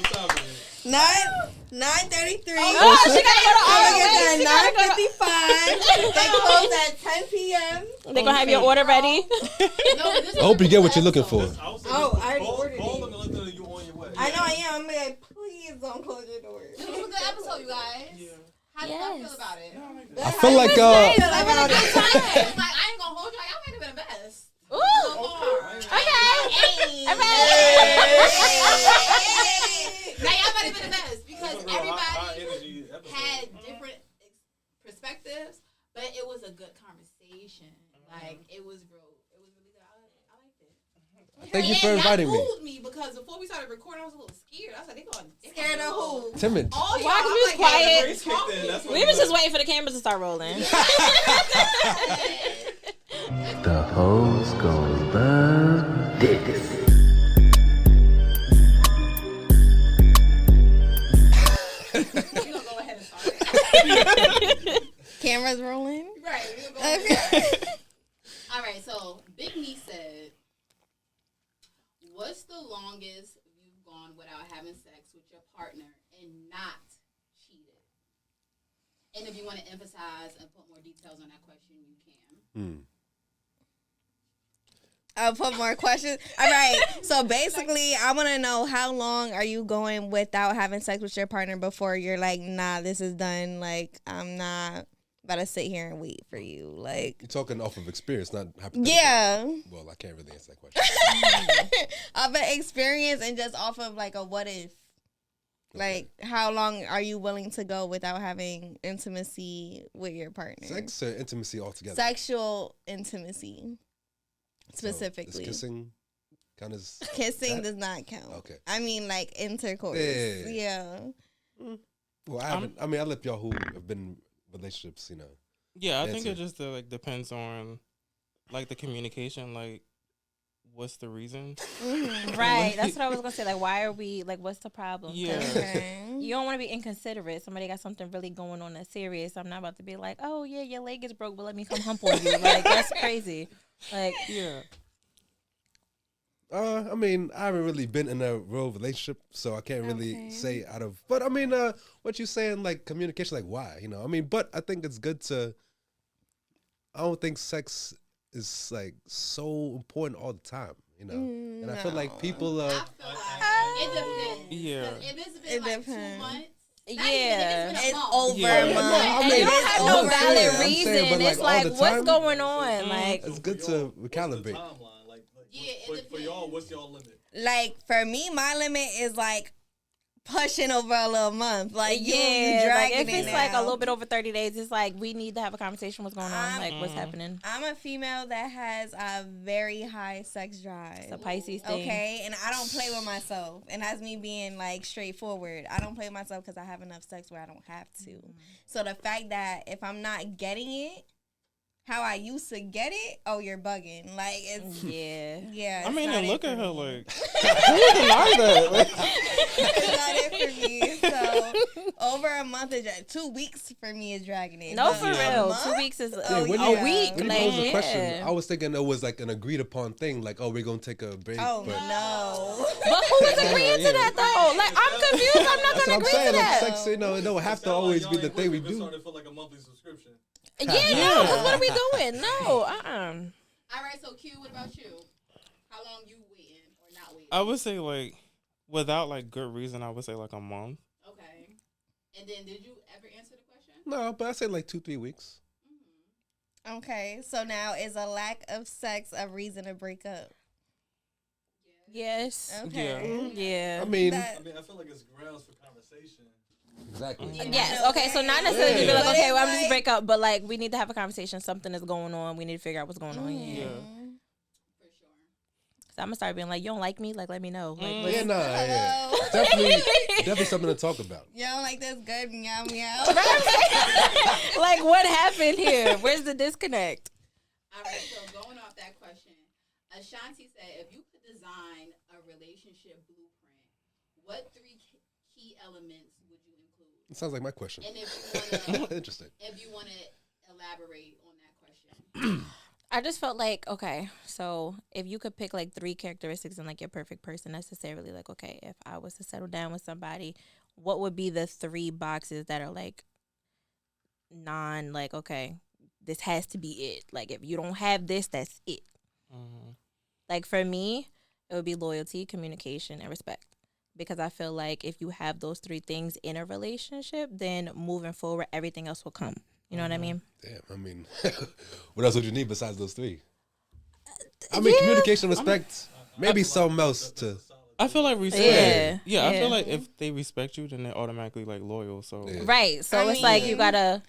9:33. Oh, she gotta go to all the way. 9:55. They close at 10 p.m. They gonna have your order ready. I hope you get what you're looking for. I already ordered it. Call them and let them know you on your way. I know I am. I'm like, please don't close your doors. This was a good episode, you guys. Yeah. How do y'all feel about it? I feel like I ain't gonna hold y'all. Y'all might have been the best. Ooh. Okay. Now y'all might have been the best because everybody had different perspectives, but it was a good conversation. Like it was real. It was really good. I liked it. Thank you for inviting me. That moved me because before we started recording, I was a little scared. I was like, Scared of who? Timid. All y'all. Why? 'Cause we was quiet. We was just waiting for the cameras to start rolling. The hoes gon' love this. We gonna go ahead and start. Cameras rolling. Right. We gonna go ahead and start. All right. So Big Me said, "What's the longest you've gone without having sex with your partner and not cheated?" And if you want to emphasize and put more details on that question, you can. I'll put more questions. All right. So basically, I want to know how long are you going without having sex with your partner before you're like, nah, this is done. Like, I'm not about to sit here and wait for you. Like, You're talking off of experience, not hypothetical. yeah. Well, I can't really answer that question. Off of experience and just off of like a what if. Like, how long are you willing to go without having intimacy with your partner? Sex or intimacy altogether? Sexual intimacy. Specifically. So kissing kind of... Kissing does not count. Okay. I mean, like, intercourse. Yeah. Well, I haven't. I mean, I let y'all who have been in relationships, you know. Yeah, I think it just like depends on like the communication, like what's the reason? Right. That's what I was gonna say. Like, why are we like? What's the problem? Yeah. Okay. You don't want to be inconsiderate. Somebody got something really going on that's serious. I'm not about to be like, oh yeah, your leg is broke, but let me come hump on you. Like that's crazy. Like Yeah. I mean, I haven't really been in a real relationship, so I can't really say out of. But I mean, what you saying, like communication, like why, you know? I mean, but I think it's good to. I don't think sex is like so important all the time, you know. And I feel like people. I feel like it depends. Yeah. If it's been like 2 months. yeah, It's over Yeah. a month. I and mean, you don't have no I'm valid saying, reason. but, It's all like the what's time, going on? Like It's good to recalibrate. For y'all, what's y'all limit? Like, for me, my limit is like pushing over a little month. Like, you like dragging if it it's now. like a little bit over 30 days, it's like we need to have a conversation. What's going on? Like what's happening? I'm a female that has a very high sex drive. It's a Pisces thing. Okay, and I don't play with myself, and that's me being like straightforward. I don't play with myself because I have enough sex where I don't have to. So the fact that if I'm not getting it how I used to get it, oh, you're bugging. Like it's yeah. I mean, and look at her like Who would deny that? Like, It's not it for me. So over a month is 2 weeks for me is dragging it. No, But for a real. month? 2 weeks is Oh, a yeah. week. when you Like, posed the question, I was thinking it was like an agreed upon thing, like, oh, we're gonna take a break. Oh but no. But who was agreeing to that though? Like I'm confused. I'm not that's gonna what I'm agree saying. to Like that. sex, you know, it don't have to always be the thing we do. started for like a monthly subscription. Yeah, no. 'Cause what are we doing? No. All right, so Q, what about you? How long you waiting or not waiting? I would say like without like good reason, I would say like a month. Okay. And then did you ever answer the question? No, but I say like 2-3 weeks. Okay, so now is a lack of sex a reason to break up? Yes. Okay. Yeah. I mean, I feel like it's grounds for conversation. exactly. Yes. Okay. So not necessarily be like, okay, well, I'm just break up, but like we need to have a conversation. Something is going on. We need to figure out what's going on. Yeah. For sure. So I'm gonna start being like, you don't like me? Like, let me know. Like, Yeah, nah, yeah. Hello. Definitely something to talk about. You don't like this good meow meow? like, what happened here? Where's the disconnect? All right, so going off that question, Ashanti said, if you could design a relationship blueprint, what 3 key elements would you include? It sounds like my question. And if you want to, Interesting. if you want to elaborate on that question, I just felt like, okay, so if you could pick like 3 characteristics in like your perfect person, necessarily like, okay, if I was to settle down with somebody, what would be the 3 boxes that are like like, okay, this has to be it. Like if you don't have this, that's it. Mm-hmm. Like for me, it would be loyalty, communication, and respect. Because I feel like if you have those 3 things in a relationship, then moving forward, everything else will come. You know what I mean? Damn, I mean, what else would you need besides those 3? I mean, communication, respect, maybe something else to. I feel like respect. Yeah. I feel like if they respect you, then they're automatically like loyal. So right. So it's like you gotta.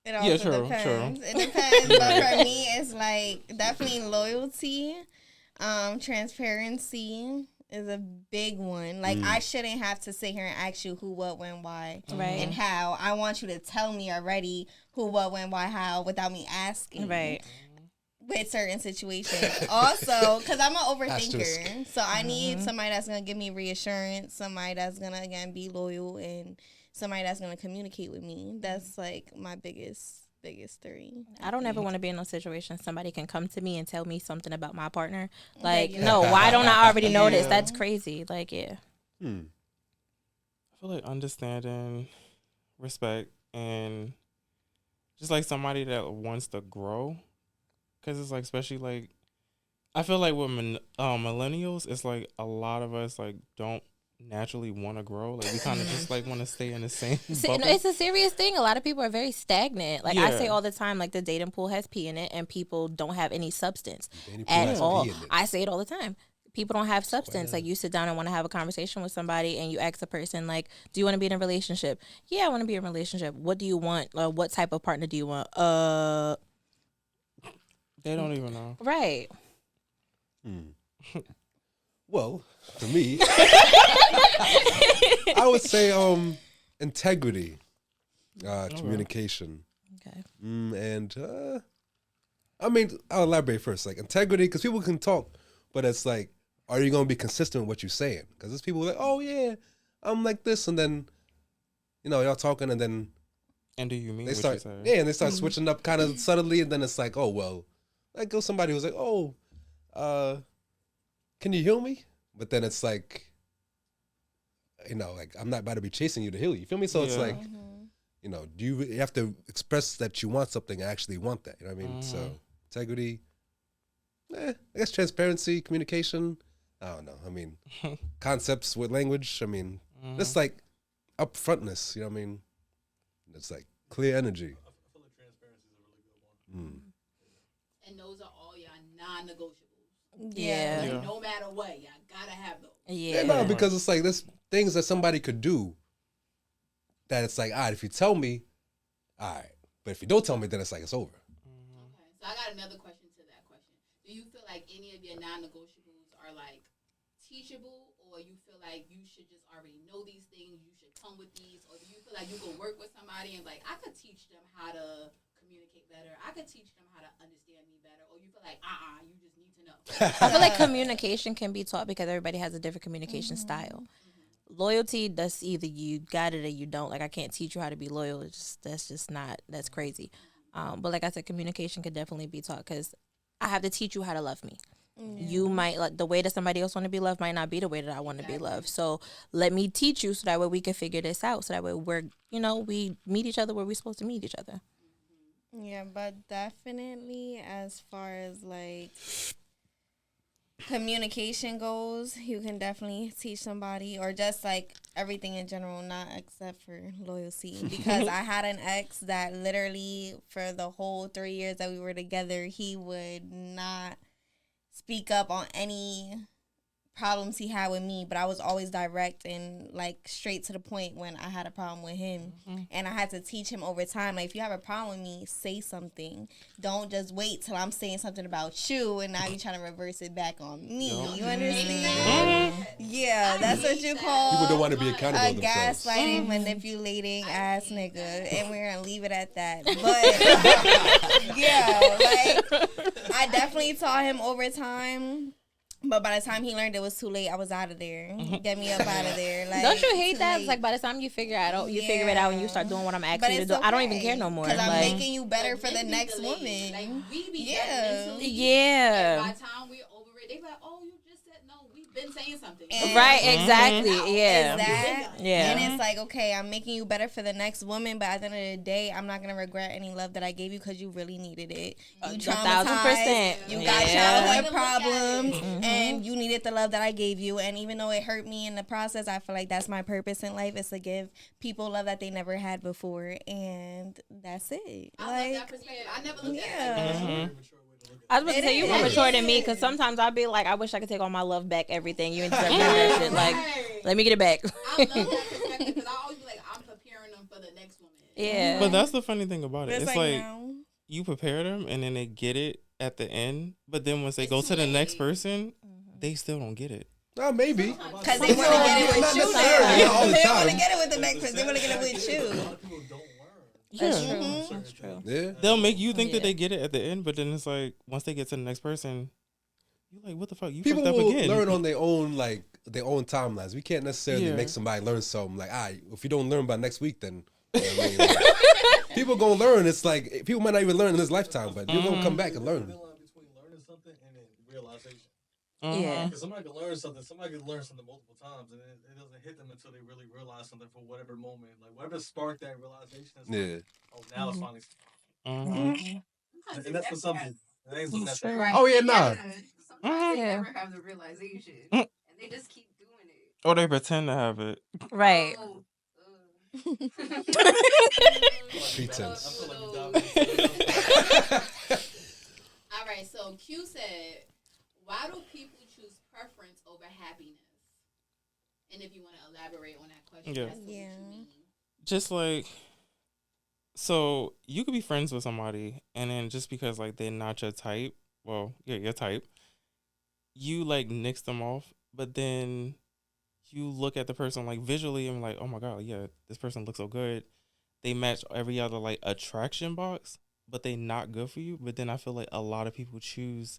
It also depends. It depends. But for me, it's like definitely loyalty, transparency is a big one. Like I shouldn't have to sit here and ask you who, what, when, why, and how. I want you to tell me already who, what, when, why, how, without me asking. Right. With certain situations. Also, because I'm an overthinker, so I need somebody that's gonna give me reassurance, somebody that's gonna again be loyal, and somebody that's gonna communicate with me. That's like my biggest 3. I don't ever want to be in a situation somebody can come to me and tell me something about my partner. Like, no, why don't I already know this? That's crazy. Like, yeah. I feel like understanding, respect, and just like somebody that wants to grow. Because it's like, especially like, I feel like with millennials, it's like a lot of us like don't naturally want to grow. Like we kind of just like want to stay in the same bubble. It's a serious thing. A lot of people are very stagnant. Like I say all the time, like the dating pool has pee in it and people don't have any substance at all. I say it all the time. People don't have substance. Like you sit down and want to have a conversation with somebody and you ask a person like, do you want to be in a relationship? Yeah, I want to be in a relationship. What do you want? What type of partner do you want? They don't even know. Right. Well, for me, I would say integrity, communication. Okay. And I mean, I'll elaborate first. Like integrity, because people can talk, but it's like, are you going to be consistent with what you're saying? Because there's people like, oh yeah, I'm like this, and then, y'all talking, and then. And do you mean they what start? you say? Yeah, and they start switching up kind of subtly, and then it's like, oh well, like go somebody who's like, oh, can you heal me? But then it's like, like I'm not about to be chasing you to heal you. You feel me? So it's like, do you have to express that you want something and actually want that? You know what I mean? So integrity, I guess transparency, communication. I don't know. I mean, concepts with language. I mean, just like upfrontness. You know what I mean? It's like clear energy. I feel like transparency is a really good one. And those are all your non-negotiables. Yeah. Like, no matter what, y'all gotta have those. Yeah. No, because it's like there's things that somebody could do that it's like, all right, if you tell me, all right. But if you don't tell me, then it's like it's over. Okay. So I got another question to that question. Do you feel like any of your non-negotiables are like teachable, or you feel like you should just already know these things, you should come with these, or do you feel like you could work with somebody and like, I could teach them how to communicate better, I could teach them how to understand me better, or you feel like, you just need to know? I feel like communication can be taught because everybody has a different communication style. Loyalty, that's either you got it or you don't. Like I can't teach you how to be loyal. That's crazy. But like I said, communication could definitely be taught because I have to teach you how to love me. You might like the way that somebody else want to be loved might not be the way that I want to be loved. So let me teach you so that way we can figure this out. So that way we're, we meet each other where we're supposed to meet each other. Yeah, but definitely as far as like communication goes, you can definitely teach somebody, or just like everything in general, not except for loyalty. Because I had an ex that literally for the whole 3 years that we were together, he would not speak up on any problems he had with me, but I was always direct and like straight to the point when I had a problem with him. And I had to teach him over time, like, if you have a problem with me, say something. Don't just wait till I'm saying something about you and now you're trying to reverse it back on me. You understand? Yeah, that's what you call People don't want to be accountable a themselves. gaslighting, manipulating ass nigga, and we're gonna leave it at that. But yeah, like I definitely taught him over time But by the time he learned it was too late, I was out of there. Get me up out of there. Like, don't you hate too that? late. It's like by the time you figure it out, and you start doing what I'm asking you to do. Okay, I don't even care no more. Because I'm Like, making you better for the next woman. Like, we be Yeah. Yeah. And by the time we're over it, they be like, oh, you just said no. We've been saying something. Right, exactly. Yeah. Exactly. Yeah. And it's like, okay, I'm making you better for the next woman, but at the end of the day, I'm not gonna regret any love that I gave you because you really needed it. You traumatized. 1,000%. You got childhood problems, and you needed the love that I gave you. And even though it hurt me in the process, I feel like that's my purpose in life, is to give people love that they never had before, and that's it. I love that perspective. I never looked at Yeah. I was about to say, you more It mature than me, is. because sometimes I'd be like, I wish I could take all my love back, everything. You ain't deserve none of that shit. Like, let me get it back. I love that perspective because I always be like, I'm preparing them for the next woman. Yeah. But that's the funny thing about it. It's It's like, like no. you prepare them and then they get it at the end. But then once they go to the next person, they still don't get it. Maybe. Because they want to get it with Not you. necessarily, not all the They don't time. want to get it with the next person. They want to get it with A you. lot of people don't learn. That's Yeah. true. That's true. Yeah. They'll make you think Yeah. that they get it at the end, but then it's like once they get to the next person, you're like, what the fuck? You People fucked up will again. learn on their own, like their own timelines. We can't necessarily Yeah. make somebody learn something. Like, if you don't learn by next week, then you know what I mean? Like, people gonna learn. It's like people might not even learn in this lifetime, but you're gonna come back and learn. Thin line between learning something and then realization. Yeah. Because somebody can learn something, somebody can learn something multiple times, and it doesn't hit them until they really realize something for whatever moment, like whatever sparked that realization. Is Yeah. like, oh, now it's finally. Mhm. And that's for some people. It ain't something that's Right. Oh yeah, nah. Sometimes they Yeah. never have the realization, Mm. and they just keep doing it. Or they pretend to have it. Right. Oh, Pretense. I feel like we All right, so Q said, why do people choose preference over happiness? And if you want to elaborate on that question, Yeah. that's what you mean. Just like, so you could be friends with somebody, and then just because like they're not your type, well, yeah, your type, you like nix them off, but then you look at the person like visually and like, oh my god, yeah, this person looks so good. They match every other like attraction box, but they not good for you. But then I feel like a lot of people choose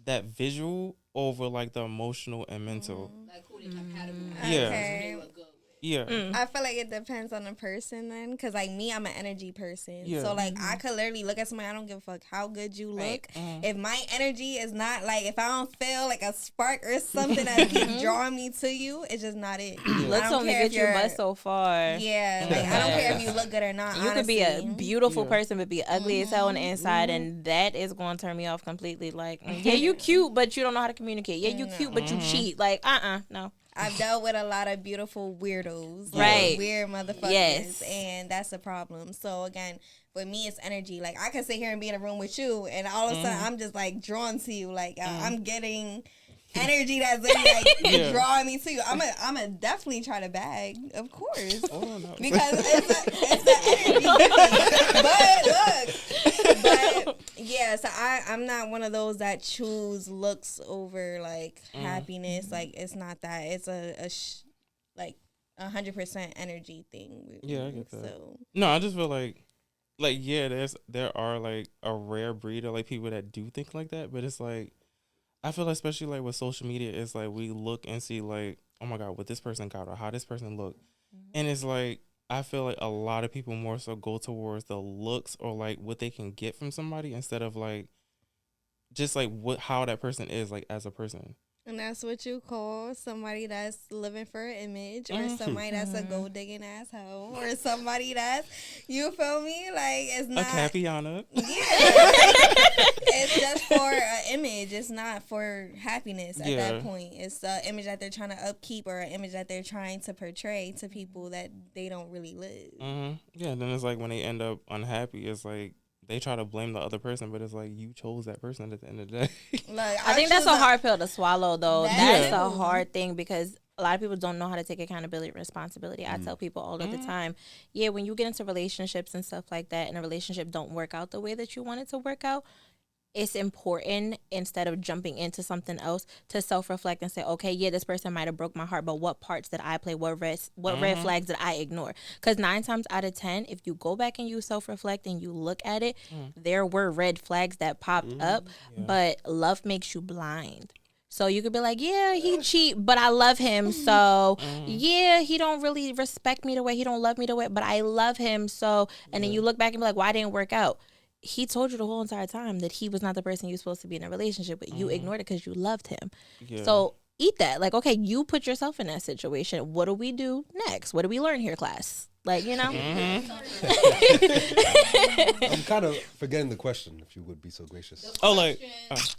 that visual over like the emotional and mental. Like who they compatible with. Yeah. Okay. Who they were good with. Yeah. I feel like it depends on the person then, because like me, I'm an energy person. Yeah. So like I could literally look at somebody, I don't give a fuck how good you look. Right. If my energy is not like, if I don't feel like a spark or something that keeps drawing me to you, it's just not it. I Looks don't only care get if you you're- but so far. Yeah, like I don't care if you look good or not. You could be a honestly. beautiful Yeah. person, but be ugly as hell on the inside, and that is going to turn me off completely. Like, yeah, you cute, but you don't know how to communicate. Yeah, you cute, but you cheat. Like, no. I've dealt with a lot of beautiful weirdos, Right. Like weird motherfuckers, Yes. and that's a problem. So again, for me, it's energy. Like I can sit here and be in a room with you, and all of a sudden I'm just like drawn to you. Like I'm getting energy that's like Yeah. drawing me to you. I'm a definitely try to bag, of course, Oh, no. because it's the energy. But yeah, so I'm not one of those that choose looks over like happiness. Like it's not that. It's like 100% energy thing. With Yeah, I me. get that. So No, I just feel like yeah, there are like a rare breed of like people that do think like that, but it's like I feel especially like with social media, it's like we look and see like, oh my god, what this person got or how this person look, and it's like I feel like a lot of people more so go towards the looks or like what they can get from somebody instead of like just like how that person is like as a person. and that's what you call somebody that's living for an image, or somebody that's a gold digging asshole, or somebody that's, you feel me? Like it's A not. Capiana. Yeah, it's just for an image. It's not for happiness at Yeah. that point. It's an image that they're trying to upkeep, or an image that they're trying to portray to people that they don't really live. Yeah, then it's like when they end up unhappy, it's like they try to blame the other person, but it's like you chose that person at the end of the day. Like I think that's choose a hard pill to swallow, though. That That's too. a hard thing because a lot of people don't know how to take accountability and responsibility. I tell people all of the time, yeah, when you get into relationships and stuff like that, and a relationship don't work out the way that you want it to work out, it's important, instead of jumping into something else, to self-reflect and say, okay, yeah, this person might have broke my heart, but what parts did I play? What red flags did I ignore? Because 9 times out of 10, if you go back and you self-reflect and you look at it, there were red flags that popped up, but love makes you blind. So you could be like, yeah, he cheat, but I love him. So yeah, he don't really respect me the way he don't love me the way, but I love him. So, and then you look back and be like, why didn't it work out? He told you the whole entire time that he was not the person you're supposed to be in a relationship with. You ignored it because you loved him. Yeah. So eat that. Like, okay, you put yourself in that situation. What do we do next? What do we learn here, class? Like, you know? I'm kind of forgetting the question, if you would be so gracious. The Oh, like, question-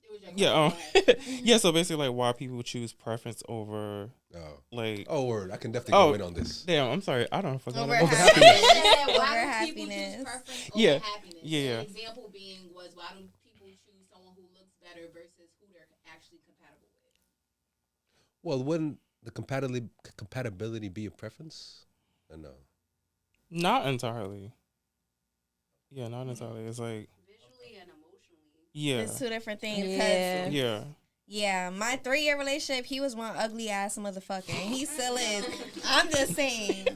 it was your Yeah. question. Yeah. So basically, like, why people choose preference over Oh. like. Oh, word. I can definitely go in on this. Damn. I'm sorry. I don't forget Over about happiness. Yeah, Over why do people choose happiness. preference over Yeah. happiness? Yeah. An example being was why do people choose someone who looks better versus who they're actually compatible with? Well, wouldn't the compatibility be a preference? Or no? Not entirely. Yeah, not entirely. It's like Visually and emotionally. yeah, It's two different things. Yeah. yeah. Yeah, my 3-year relationship, he was one ugly ass motherfucker, and he still is. I'm just saying.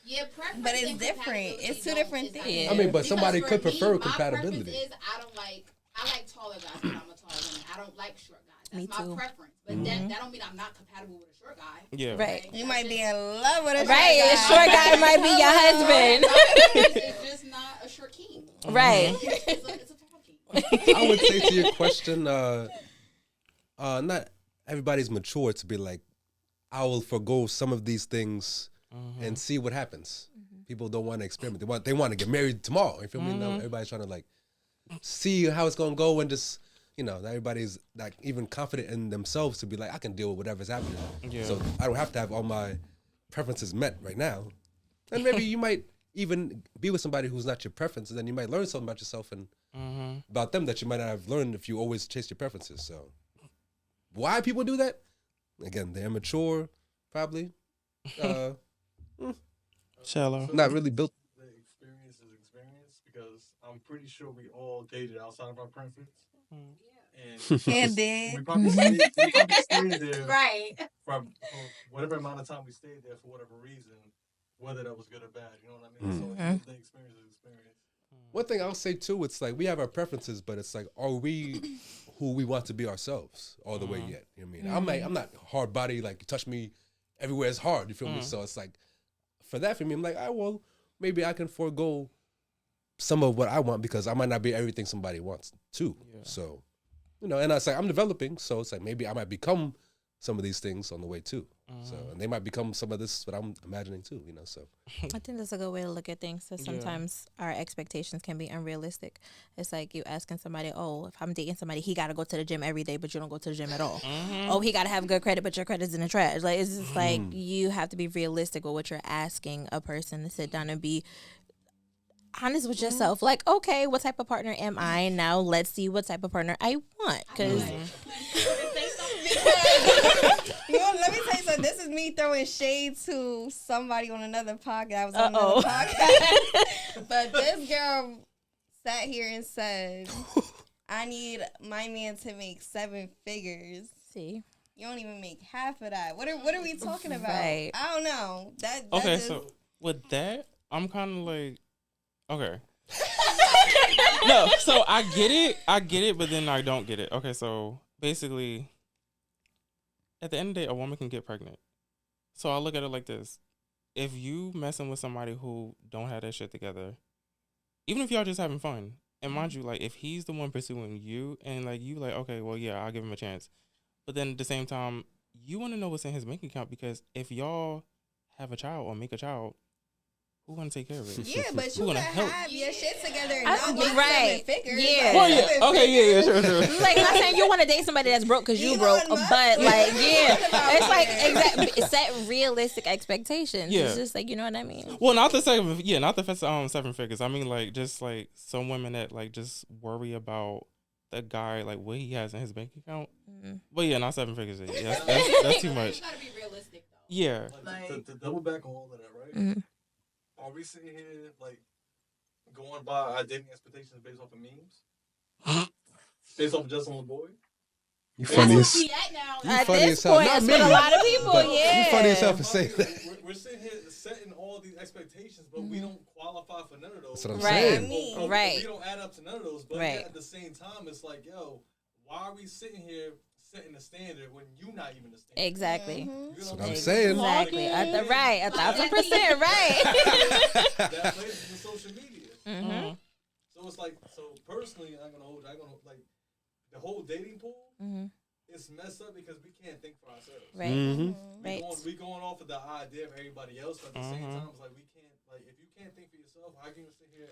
Yeah, preference But it's and different. compatibility It's two don't- different it's not things. the Yeah. I mean, but Because somebody for could me, prefer my compatibility. preference is I like taller guys, but I'm a tall woman. I don't like short guys. That's Me my too. preference. But that don't mean I'm not compatible with a short guy. Yeah. Right. You might be in love with a Right. A short short guy might be your husband. It's just not a short king. Right. It's a tall king. I would say to your question, not everybody's mature to be like, I will forego some of these things and see what happens. People don't want to experiment. They want to get married tomorrow. You feel me? No, everybody's trying to like see how it's gonna go and just not everybody's like even confident in themselves to be like, I can deal with whatever's happening. Yeah. So I don't have to have all my preferences met right now. And maybe you might even be with somebody who's not your preference, and then you might learn something about yourself and about them that you might not have learned if you always chase your preferences. So why people do that? Again, they're immature, probably. Shallow. Not really built. The experience is experience because I'm pretty sure we all dated outside of our preference. And then we probably stayed there Right. for whatever amount of time we stayed there for whatever reason, whether that was good or bad. You know what I mean? So the experience is experience. One thing I'll say too, it's like we have our preferences, but it's like, are we who we want to be ourselves all the way yet? You know what I mean? I'm not hard body, like you touch me everywhere is hard, you feel me? So it's like, for me, I'm like, well, maybe I can forego some of what I want because I might not be everything somebody wants too. Yeah. So, and it's like, I'm developing, so it's like, maybe I might become some of these things on the way too. So, and they might become some of this, what I'm imagining too, so. I think that's a good way to look at things. So sometimes our expectations can be unrealistic. It's like you asking somebody, oh, if I'm dating somebody, he got to go to the gym every day, but you don't go to the gym at all. Oh, he got to have good credit, but your credit's in the trash. Like, it's just like you have to be realistic with what you're asking a person to sit down and be honest with yourself. Like, okay, what type of partner am I? Now let's see what type of partner I want. Because let me tell you something. This is me throwing shade to somebody on another podcast. I was on another podcast. But this girl sat here and said, I need my man to make 7 figures. see. You don't even make half of that. What are we talking about? Right. I don't know. That Okay, just, so with that, I'm kind of like, okay. No, so I get it, but then I don't get it. Okay, so basically, at the end of the day, a woman can get pregnant. So I look at it like this. If you messing with somebody who don't have that shit together, even if y'all just having fun, and mind you, like, if he's the one pursuing you, and, like, you like, okay, well, yeah, I'll give him a chance. But then at the same time, you want to know what's in his bank account, because if y'all have a child or make a child, who gonna take care of it? yeah, but you Who can gonna help? have your shit together and I- not get right. 7 figures. Yeah. Well, yeah, okay, yeah, sure. Like, not saying you want to date somebody that's broke because you Elon broke, Musk. but like, yeah, About it's like it. exactly set realistic expectations. Yeah. It's just like, you know what I mean. Well, not the second, yeah, not the first 7 figures. I mean, like, just like some women that like just worry about the guy, like what he has in his bank account. But yeah, not 7 figures. Yeah, that's too much. You gotta be realistic though. Yeah. Like, to double back on all of that, right? Are we sitting here like going by our dating expectations based off of memes? Based off of Justin LeBoy? You That's funny where as we at now. You At funny this as hell. point, Not that's me, what a lot of people, but yeah. you funny as hell for saying that. We're sitting here setting all these expectations, but we don't qualify for none of those. That's what I'm Right. saying. Right. We don't add up to none of those. But Right. yet at the same time, it's like, yo, why are we sitting here setting the standard when you not even the standard. Exactly. You know That's what what I'm I'm saying. Exactly. Right. 1,000% right. That plays with social media. Mm-hmm. So it's like, so personally, I'm gonna hold. I'm gonna like the whole dating pool. Mm-hmm. It's messed up because we can't think for ourselves. Right. Mm-hmm. Right. We going off of the idea of everybody else, but at the same time, it's like we can't. Like if you can't think for yourself, how can you sit here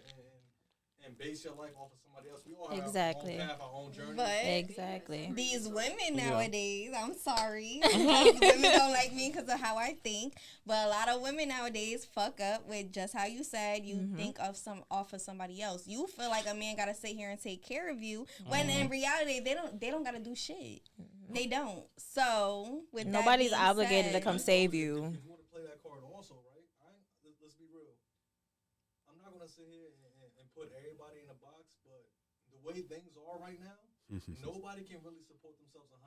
and base your life off of somebody else? We all have Exactly. our own path, our own journey. But Exactly. these women nowadays, I'm sorry, women don't like me because of how I think. But a lot of women nowadays fuck up with just how you said. You think of off of somebody else. You feel like a man gotta sit here and take care of you, when in reality they don't gotta do shit. They don't. So with Nobody's that being obligated to said, come save you. If you want to play that card, also, right? Let's be real. I'm not gonna sit here and put everybody in a box, but the way things are right now, nobody can really support themselves 100%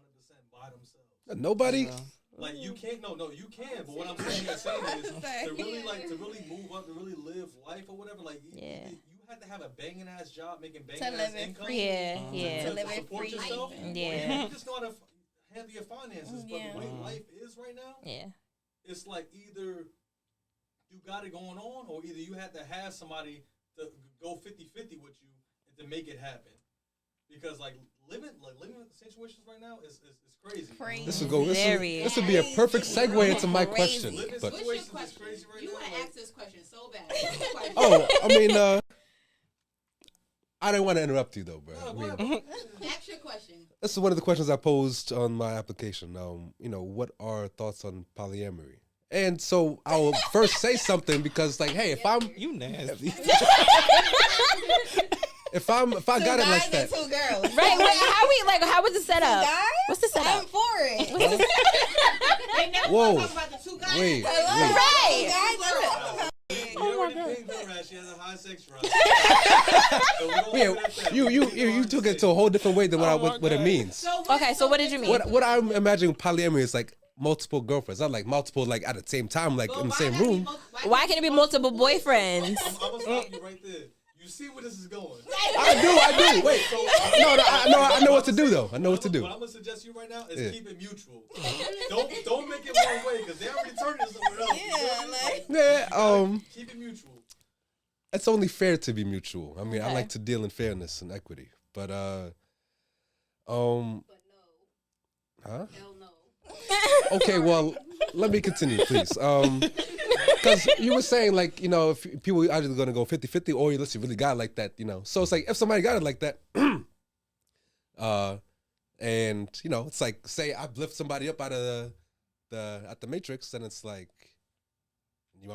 by themselves. Nobody. Like you can't. No, you can. But what I'm saying is to really move up, to really live life or whatever. Like Yeah. you have to have a banging ass job, making banging To live ass it income. free. Yeah. To live it support free. yourself. Yeah. You just know how to handle your finances. But Yeah. the way life is right now, Yeah. it's like either you got it going on, or either you have to have somebody to go 50-50 with you to make it happen. Because living situations right now is crazy. This would be a perfect segue into my question. Living But situations is question? crazy right You now. want to like- ask this question so bad. I mean, I didn't want to interrupt you though, bro. I mean, Ask your question. this is one of the questions I posed on my application. What are thoughts on polyamory? And so I'll first say something because, like, hey, if You nasty. if I got it like that, Two girls. Right. How was it set up? Guys? What's the I'm setup? for it. They never Whoa. talk about the two guys. wait. Right. You already pinged her ass. She has a high sex drive. So we don't Yeah, leave it at that. you took it to a whole different way than what it means. Okay, so what did you mean? What I'm imagining polyamory is like multiple girlfriends, not like multiple like at the same time, like in the same room. Why can it be multiple boyfriends? I'm gonna stop you right there. You see where this is going. I do. Wait, I know what to do though. I know what to do. What I'm gonna suggest you right now is keep it mutual. Don't make it one way because they already turned it somewhere else. Keep it mutual. It's only fair to be mutual. I mean, I Okay. like to deal in fairness and equity, but But huh? no. Hell no. Okay, well, let me continue, please. Because you were saying, like, if people are either going to go 50-50 or unless you really got it like that, So it's like, if somebody got it like that, and, it's like, say I lift somebody up out of at the Matrix, and it's like, be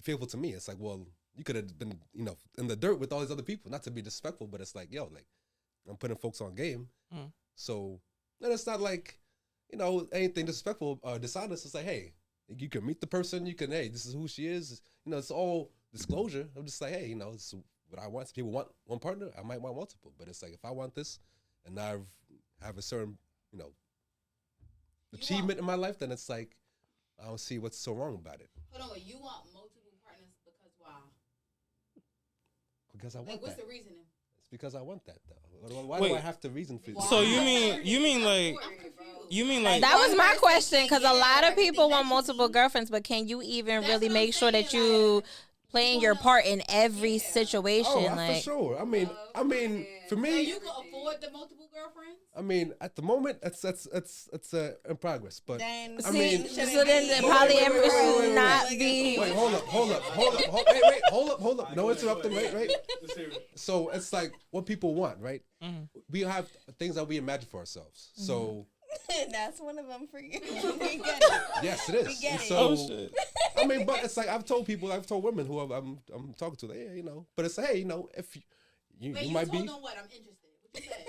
faithful to me. It's like, well, you could have been, in the dirt with all these other people. Not to be disrespectful, but it's like, I'm putting folks on game. So, then it's not like, anything disrespectful or dishonest. It's like, hey, you can meet the person. You can, hey, this is who she is. It's all disclosure. I'm just like, hey, this is what I want. Some people want one partner. I might want multiple. But it's like, if I want this and I have a certain, achievement in my life, then it's like, I don't see what's so wrong about it. Hold on, you want multiple partners because why? Because I want Like, what's that. the reasoning? It's because I want that, though. Why do I have to reason for So you mean like I'm confused. That was my question, because a lot of people want multiple girlfriends, but can you even really make sure that you playing your part in every situation? Oh, for sure. I mean, for So me, you can afford the multiple girlfriends? I mean, at the moment, it's in progress. But Then, I mean, so then the polyamory should not be. wait, hold up. Hold up. No interrupting. Right. So it's like what people want, right? We have things that we imagine for ourselves. So that's one of them for you. We get it. yes, it is. We get And it. so, shit. I mean, but it's like I've told women who I'm talking to, that, yeah, but it's hey, if you Wait, you you might told be them what? I'm interested. What you said?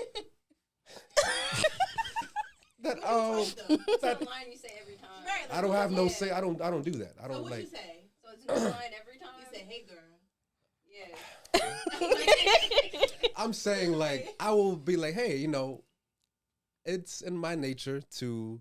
that It's a line you say every time. Right, I don't have no say. I don't do that. I So don't what like. you say? So it's a new line every time. You say, hey, girl. Yeah. I'm saying like I will be like, hey, it's in my nature to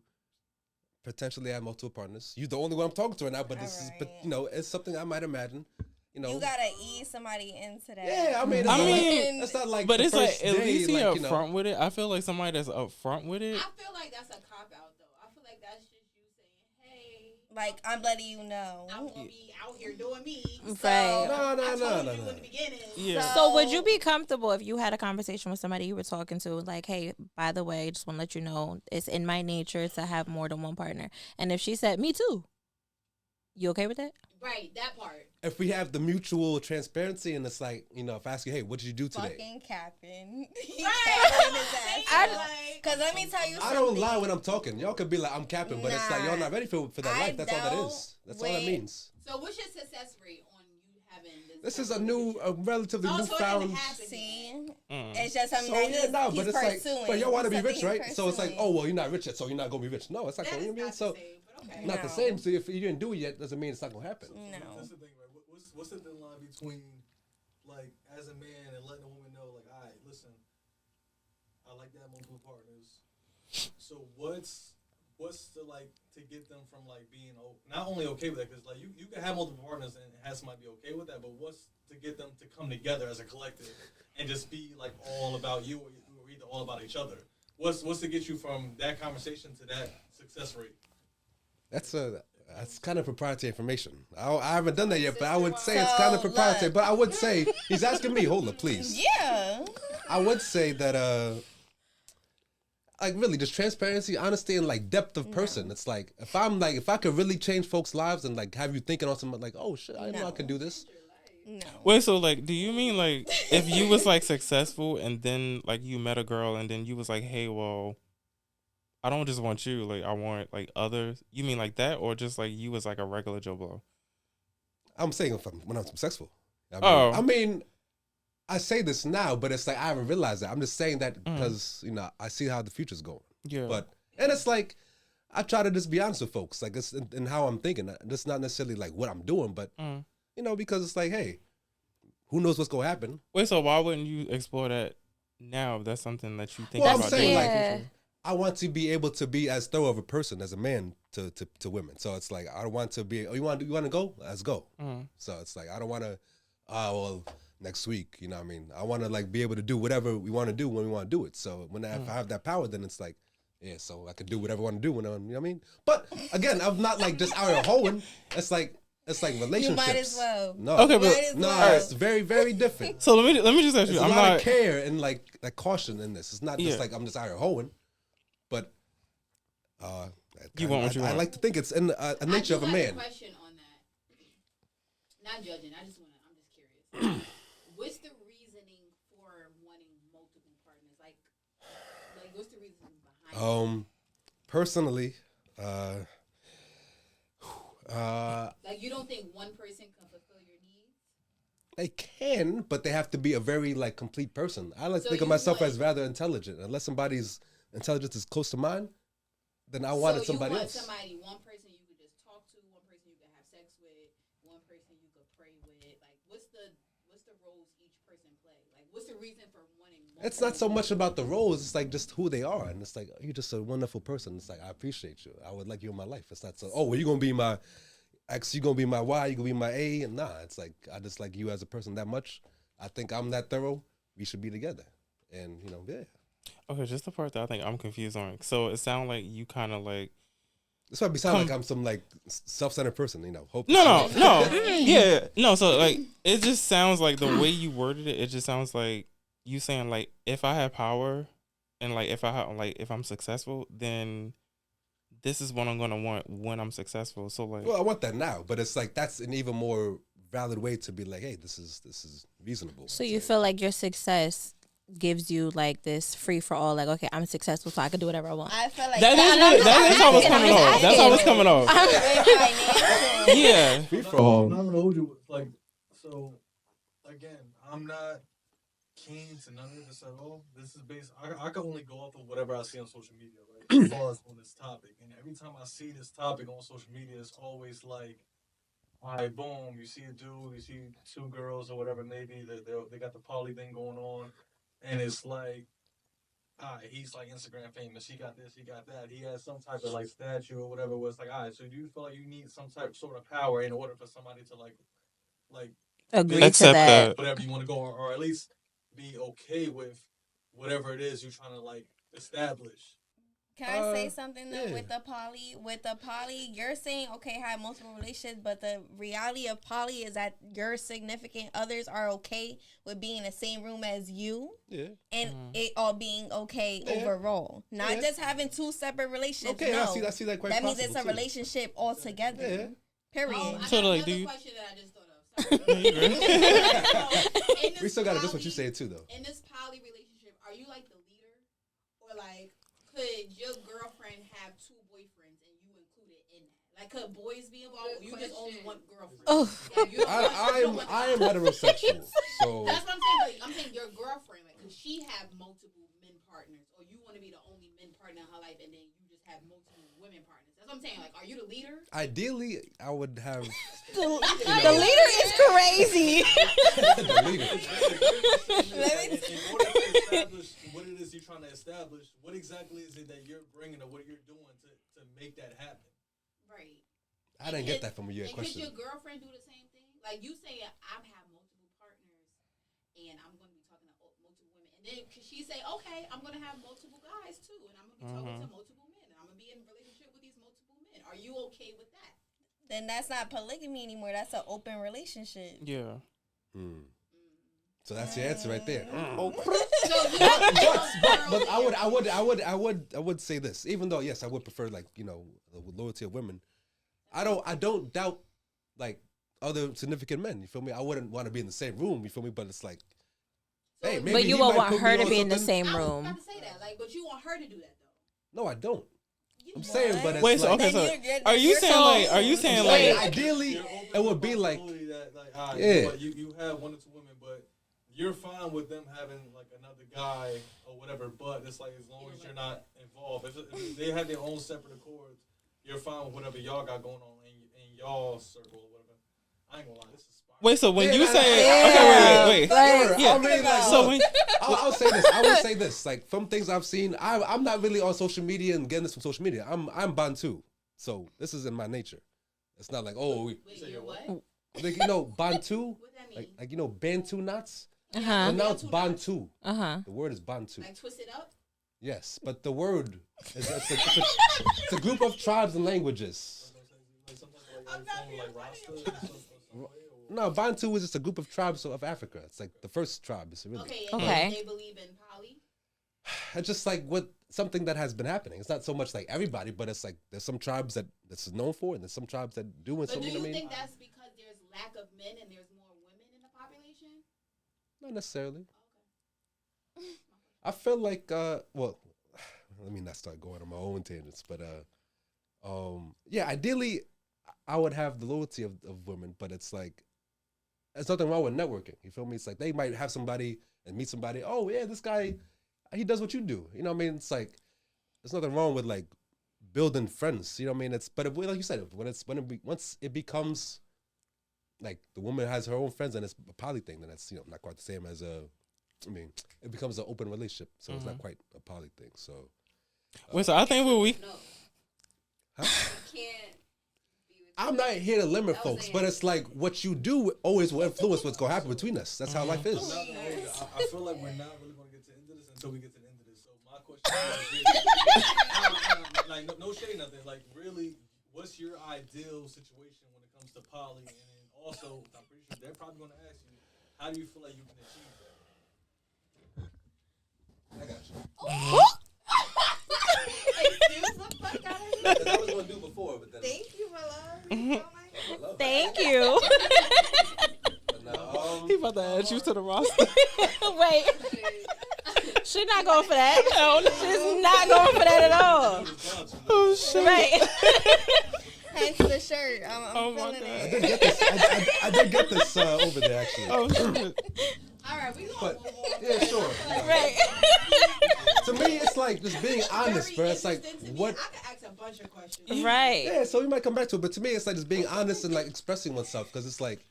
potentially have multiple partners. You're the only one I'm talking to right now, but this is, Alright. but it's something I might imagine, you know. You gotta ease somebody into that. Yeah, I mean, it's I not mean, like, it's not like but the it's like first at day, least he like, upfront with it. I feel like somebody that's upfront with it. I feel like that's a cop out though. I feel like that's just you saying, "Hey, Like, I'm letting you know. I'm gonna be out here doing me." Right. So I told you in the beginning. Yeah. So would you be comfortable if you had a conversation with somebody you were talking to, like, hey, by the way, just want to let you know, it's in my nature to have more than one partner. And if she said, me too, you okay with that? Right, that part. If we have the mutual transparency and it's like, you know, if I ask you, hey, what did you do today? Fucking capping. Right. Because let me tell you something. I don't lie when I'm talking. Y'all could be like, I'm capping, but it's like, y'all not ready for that life. That's all that is. That's all that means. So what's your success rate on you having this? This is a relatively newfound. See, it's just something So that yeah, no, he's but it's pursuing. like, but y'all want to be Something rich, he's right? So it's like, pursuing. oh well, you're not rich yet, so you're not gonna be rich. No, it's not. That You know is what I mean? not So the same, but okay. not the No. same. So if you didn't do it yet, doesn't mean it's not gonna happen. No. That's the thing, right? What's the thin line between, like, as a man and letting a woman know, like, all right, listen, I like that multiple partners. So what's the, like, to get them from, like, being not only okay with that, because, like, you can have multiple partners and have somebody be okay with that, but what's to get them to come together as a collective and just be, like, all about you or either all about each other? What's to get you from that conversation to that success rate? That's kind of proprietary information. I haven't done that yet, but I would say it's kind of proprietary. look. But I would say he's asking me. Hold up, please. Yeah. I would say that like really just transparency, honesty, and like depth of person. It's like if I could really change folks' lives and like have you thinking on something like, oh shit, I know I could do this. No. Wait, so like, do you mean like if you was like successful and then like you met a girl and then you was like, hey, well, I don't just want you, like I want like others. You mean like that, or just like you was like a regular Joe Blow? I'm saying when I'm successful. I mean, I say this now, but it's like I haven't realized that. I'm just saying that because I see how the future's going. Yeah. And it's like I try to just be honest with folks, like it's in how I'm thinking. It's not necessarily like what I'm doing, but because it's like, hey, who knows what's gonna happen? Wait, so why wouldn't you explore that now? If that's something that you think Well, about I'm saying doing. like I want to be able to be as thorough of a person as a man to women. So it's like I don't want to be. Oh, you want to go? Let's go. So it's like I don't want to. Well, next week. You know what I mean? I want to like be able to do whatever we want to do when we want to do it. So when if I have that power, then it's like, yeah. So I could do whatever I want to do when I'm. You know what I mean? But again, I'm not like just out here hoeing. It's like relationships. You might as well. No. Okay, but Might as No, well. it's very, very different. so let me just ask There's you. a I'm lot not. of care and like caution in this. It's not just Yeah. like I'm just out here hoeing, but You want what you I want. like to think it's in a nature of a I man. have a question on that. Not judging. I'm just curious. What's the reasoning for wanting multiple partners? Like what's the reasoning behind it? Personally, Like you don't think one person can fulfill your needs? they can, but they have to be a very like complete person. I like to So think of you myself want- as rather intelligent. Unless somebody's intelligence is close to mine, then I wanted somebody you want else. somebody, one person you could just talk to, one person you could have sex with, one person you could pray with. Like what's the roles each person play? Like what's the reason for wanting multiple? It's not so much about the roles. It's like just who they are, and it's like you're just a wonderful person. It's like I appreciate you. I would like you in my life. It's not so. Oh, well, you're gonna be my X. You're gonna be my Y. You're gonna be my A. And nah, it's like I just like you as a person that much. I think I'm that thorough. We should be together. And yeah. Okay, just the part that I think I'm confused on. So it sounds like you kind of like. That's why I sound like I'm some like self-centered person. Hope. No, yeah, no. So like, it just sounds like the way you worded it. It just sounds like you saying like, if I have power, and like if I'm successful, then this is what I'm gonna want when I'm successful. So like, Well, I want that now, but it's like that's an even more valid way to be like, hey, this is reasonable. So you feel like your success gives you like this free for all, like, okay, I'm successful, so I can do whatever I want. I feel like that's how it's coming off. That's how it's coming off. Yeah. free for I'm all. not gonna hold you. Like, so again, I'm not keen to none of this at all. This is based. I can only go off of whatever I see on social media, right? As far as on this topic, and every time I see this topic on social media, it's always like, all right, boom, you see a dude, you see two girls or whatever, maybe they got the poly thing going on, and it's like, all right, he's like Instagram famous. He got this, he got that. He has some type of like statue or whatever. Was like, all right, so do you feel like you need some type sort of power in order for somebody to like Agree to Accept that. that. whatever you want to go, or at least be okay with whatever it is you're trying to like establish. Can I say something though yeah. with the poly? With the poly, you're saying okay, have multiple relationships, but the reality of poly is that your significant others are okay with being in the same room as you, Yeah. and it all being okay Yeah. overall, not Yeah. just having two separate relationships. Okay, no. I see that quite That means possible, it's a too. relationship altogether. Yeah. Period. I So, got like, another do you- question that I just thought of. Sorry. In We this still got to just what poly- you say too, though. In this poly relationship, are you like the leader, or like could your girlfriend have two boyfriends and you included in that? Like, could boys be involved, or you just only want girlfriends? Oh. Like, you don't want- you don't want the I am guys. heterosexual, so That's what I'm saying. Like, I'm saying your girlfriend, like, could she have multiple men partners, or you want to be the only men partner in her life, and then you just have multiple women partners? That's what I'm saying. Like, are you the leader? ideally I would have The leader is crazy. the leader. In order to establish what it is you're trying to establish, what exactly is it that you're bringing or what you're doing to make that happen? Right. I didn't get that from your And question. could your girlfriend do the same thing? Like, you say, I have multiple partners, and I'm going to be talking to multiple women. And then could she say, okay, I'm going to have multiple guys, too, and I'm going to be talking to multiple men, and I'm going to be in a relationship with these multiple men. Are you okay with that? Then that's not polygamy anymore. That's an open relationship. Yeah. So that's your answer right there. So you But I would say this. Even though yes, I would prefer like the loyalty of women. I don't doubt like other significant men. You feel me? I wouldn't want to be in the same room. You feel me? But it's like, hey, maybe But you he won't might want put her me to on be in the something. same I was room. about to say that, like, but you want her to do that, though. No, I don't. You I'm want- saying, but it's Wait, so like, okay, so Then are you you're saying so- like, are you saying like, like, ideally You're open it to would be like, possibility that, like, all right, Yeah. you know what, you have one or two women, but you're fine with them having like another guy or whatever. But it's like as long as you're not involved, if they have their own separate accords, you're fine with whatever y'all got going on in y'all circle or whatever. I ain't gonna lie, this is spark. wait, so when Yeah, you nah, say, nah, okay, wait. Word. Yeah. I mean, like, So look, when, I'll say this. I would say this. Like from things I've seen, I'm not really on social media and getting this from social media. I'm Bantu, so this is in my nature. It's not like Wait, you're what? like Bantu, What that mean? like Bantu knots. Uh-huh. But now it's Bantu. Uh-huh. The word is Bantu. Like, twist it up? Yes, but the word is it's a group of tribes and languages. Like something like Rasta or some way, or No, Bantu is just a group of tribes of Africa. It's like the first tribe. It's really. Okay, and Okay. they believe in poly? It's just like something that has been happening. It's not so much like everybody, but it's like there's some tribes that this is known for, and there's some tribes that do, and But some. do You know you what I mean? think that's because there's lack of men and there's more women in the population? Not necessarily. I feel like well, let me not start going on my own tangents, but yeah, ideally I would have the loyalty of women, but it's like there's nothing wrong with networking. You feel me? It's like they might have somebody and meet somebody. Oh yeah, this guy, he does what you do. You know what I mean? It's like there's nothing wrong with like building friends. You know what I mean? It's but like you said, once it becomes like the woman has her own friends and it's a poly thing, then that's not quite the same as I mean, it becomes an open relationship, so it's not quite a poly thing. So, wait, so I think what we, No. huh? You can't be with I'm not here to limit That was folks, the but it's like what you do always will influence what's gonna happen between us. That's how life is. I'm not gonna hold you. I feel like we're not really gonna get to the end of this until we get to the end of this. So my question is, like, no shade, nothing. Like, really, what's your ideal situation when it comes to poly? And then also, I'm pretty sure they're probably gonna ask you, how do you feel like you can achieve that? I got you. Excuse the fuck out of me. That's what I was gonna do before, but then. Thank you, my love. Thank you. he about to add you to the roster. Wait. She's not going for that. No, she's not going for that at all. Oh shit! Right. Hence the shirt. I'm Oh my feeling God. I it. did get this. I did get this over there actually. Oh shit! All right, we But gonna move on. yeah, sure. Right. To me, it's like just being honest, bro. It's like Interesting to me. what. I could ask a bunch of questions. Right. Yeah, so we might come back to it, but to me, it's like just being honest and like expressing oneself, because it's like,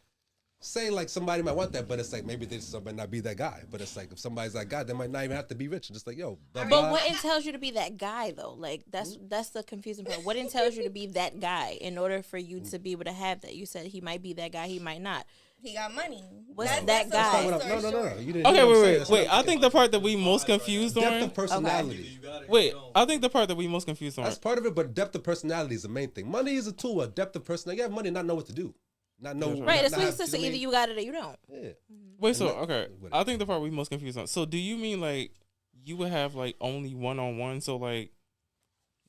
say like somebody might want that, but it's like maybe they just might not be that guy. But it's like if somebody's that guy, they might not even have to be rich. Just like yo, blah, But blah. what entails you to be that guy though? Like that's the confusing part. What entails you to be that guy in order for you to be able to have that? You said he might be that guy, he might not. He got money. What's That's that a guy? long No, story no. short. You didn't. Okay, you know what I'm wait. saying? Wait. That's I think the part that we most confused depth on. of personality. Wait, I think the part that we most confused on. That's part of it, but depth of personality is the main thing. Money is a tool. A depth of personality. You have money, not know what to do, not know. Right, that's not what he have- said. So you know what I either mean? you got it or you don't. Yeah. Wait, so And okay. whatever. I think the part we most confused on. So do you mean like you would have like only one-on-one? So like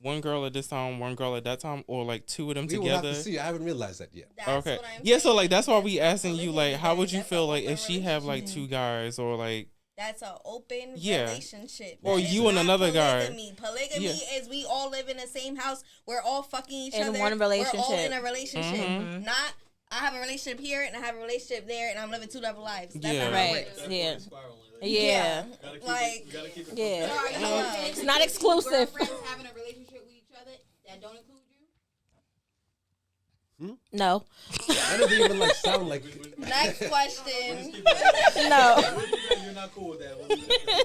one girl at this time, one girl at that time, or like two of them We will have together? to see. I haven't realized that yet. That's Okay. what I'm Yeah, so saying. like that's why That's we what asking you polygamy like how is. would you That's feel an like if open she have like relationship. two guys or like That's an open Yeah. relationship. Or That is you and not another guy. polygamy. Polygamy Yeah. is we all live in the same house. We're all fucking each In other. one We're all relationship. in a relationship. Mhm. Not I have a relationship here and I have a relationship there and I'm living two double lives. That's Yeah. not how it Right. works. Yeah. We Yeah. Like gotta keep it Yeah. So are you Uh, okay It's with not two exclusive. girlfriends having a relationship with each other that don't include you? No. That doesn't even like sound like. next question. No. You're not cool with that. We'll leave it at that.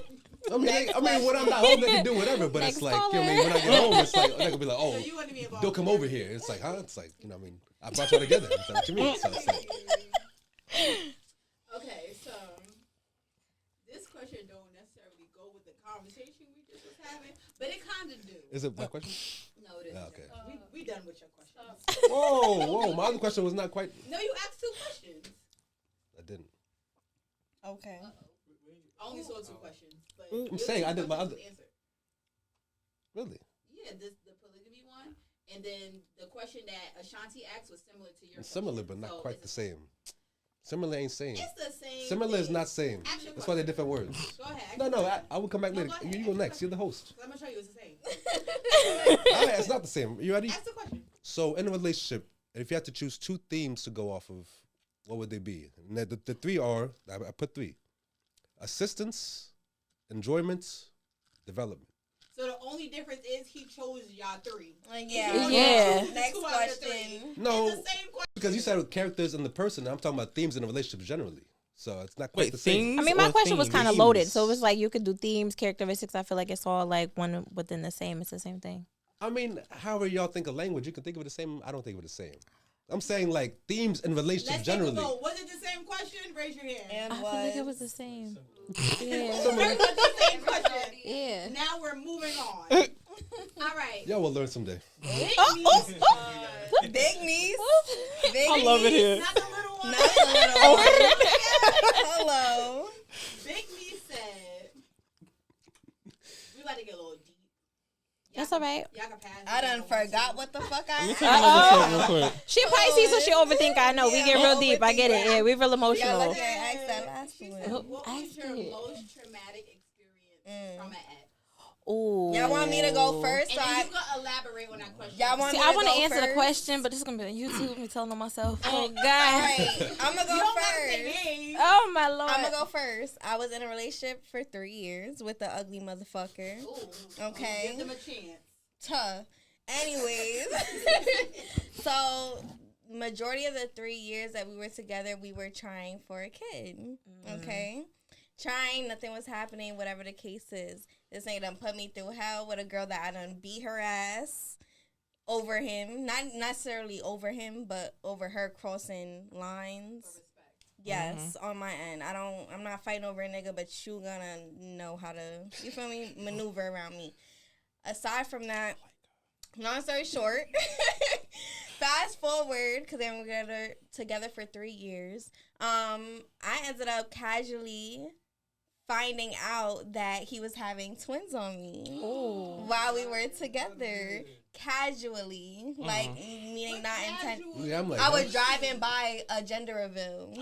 I mean, when I'm not home, they can do whatever. But Next it's like, you know what I caller. mean, when I get home, it's like they can be like, oh, You want to be involved? don't come over here. It's like, huh? It's like, you know, what I mean, I brought y'all together. It's like, what you mean? So it's like, Okay, so this question don't necessarily go with the conversation we just was having, but it kind of do. is it my question? No, it isn't. Okay. We done with your question. Whoa. My other question was not quite. No, you asked two questions. I didn't. Okay. I only saw two questions. But I'm your saying two I did my questions other- was answered. Really? Yeah, the polygamy one, and then the question that Ashanti asked was similar to your. It's similar, question. but not So quite it's- the same. Similar ain't same. It's the same. Similar is thing. not same. Ask your That's why they're question. different words. Go ahead. ask No, your no, question. I will come back No, later. go ahead, You ask go your next. You're the question. host. I'm gonna show you it's the same. All right, it's not the same. You ready? Ask the question. So, in a relationship, if you had to choose two themes to go off of, what would they be? And the three are, I put three: assistance, enjoyment, development. So the only difference is he chose y'all three. Yeah. Yeah. Next Two out of the question. three. No, It's the same question. because you said characters and the person. I'm talking about themes in a relationship generally. So it's not quite wait, the same. things. I mean, my or question was themes? kind of loaded, so it Themes. was like you could do themes, characteristics. I feel like it's all like one within the same. It's the same thing. I mean, however y'all think of language, you can think of it the same. I don't think of it the same. I'm saying like themes in relationships Let's take a generally. vote. Was it the same question? Raise your hand. And I feel like it was the same. Yeah. Pretty much the same question. Yeah. Now we're moving on. All right. Y'all will learn someday. Big niece, Big niece. Big I love it niece. here. not the little one. Not the little one. Hello. Big niece said, "We about to get a little deep." That's all right. Y'all can pass. I done forgot what the fuck I Let me asked. take another sip real quick. She Pisces, so she overthink. I know. We Yeah, get real I'm deep. I get it. overthinking. Yeah, we real Y'all emotional. lucky I asked that last She one. said, Oh, "What I was your see it. most traumatic experience from an ex?" Ooh. Y'all want me to go first? And So then I, you can elaborate on that question. y'all want See, me I to want to go answer the first? question, but this is gonna be on YouTube. Me telling on myself. Oh All God. right, I'm gonna You go don't gotta say first. names. Oh my Lord. I'm gonna go first. I was in a relationship for 3 years with the ugly motherfucker. Ooh. Okay. Give them a chance. Tuh. Anyways, so majority of the 3 years that we were together, we were trying for a kid. Okay, trying, nothing was happening. Whatever the case is, this nigga done put me through hell with a girl that I done beat her ass over him. Not necessarily over him, but over her crossing lines. Yes, on my end. I'm not fighting over a nigga, but you gonna know how to, you feel me, maneuver around me. Aside from that, long story short, fast forward, because they were together for 3 years, I ended up casually finding out that he was having twins on me while we were together. Casually, like meaning not intent. Yeah, I'm like, I was driving by a gender reveal.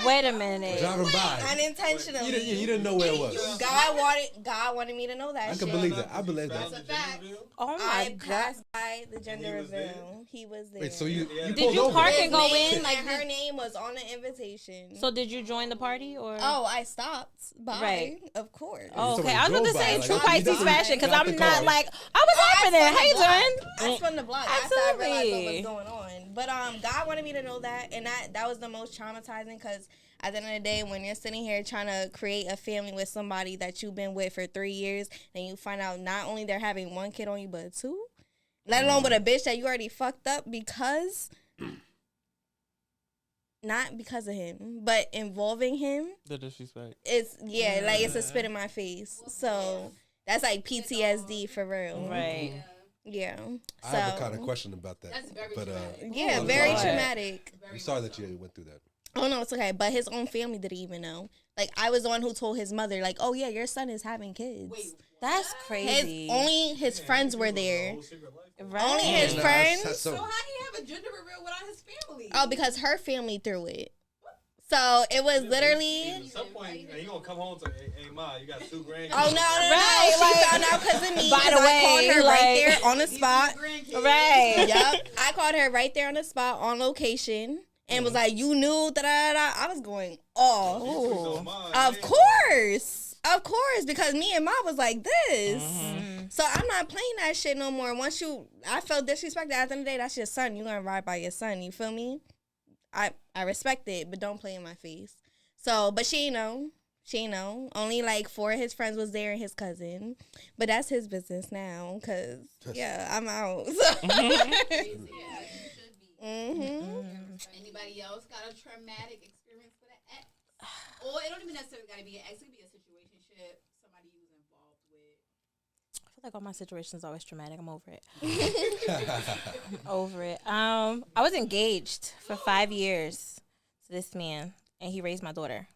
Wait a minute. driving by. Unintentionally. You didn't know where it was. God wanted me to know that I shit. can believe that. I believe That's a that. fact. Oh my I God. passed by the gender he was there? reveal. He was there. Wait, so you Did pulled you over. park His and go name in? Like, and her name was on the invitation. So did you join the party or? Oh, I stopped by. Right. Of course. Oh, So okay. when I was you about to drove say by, true like, you Pisces definitely fashion because got I'm the not car. like I was happening. How you doing? I spun the block after I realized what Absolutely. was going on. But God wanted me to know that, and that was the most traumatizing because at the end of the day, when you're sitting here trying to create a family with somebody that you've been with for 3 years, and you find out not only they're having one kid on you, but two, let alone with a bitch that you already fucked up because not because of him, but involving him, The disrespect. it's like it's a spit in my face. So that's like PTSD for real. Right. Yeah. I have a kind of question about that. That's very but traumatic. Yeah, Oh, very Lord. traumatic. I'm sorry that you went through that. Oh no, it's okay. But his own family didn't even know. Like I was the one who told his mother, like, "Oh yeah, your son is having kids." Wait, That's crazy. His friends were there. Right. Only his Yeah, friends. that's so so- how do you have a gender reveal without his family? Oh, because her family threw it. So it was literally. At some point, he gonna come home to, hey, Ma, you got 2 grandkids. Oh no! Right, She like- found out because of me. By 'cause the I way, called her like- right there on the spot. Right. Yep, I called her right there on the spot on location and was like, "You knew that." I was going off. Of course, because me and Ma was like this. So I'm not playing that shit no more. I felt disrespected. At the end of the day, that's your son. You gonna ride by your son. You feel me? I respect it, but don't play in my face. So, but she ain't know. Only like 4 of his friends was there and his cousin. But that's his business now, cause I'm out. Anybody else got a traumatic experience with an ex? Or it don't even necessarily gotta be an ex. It could be a situationship, somebody you was involved with. I feel like all my situations are always traumatic. I'm over it. I'm over it. I was engaged for 5 years to this man, and he raised my daughter.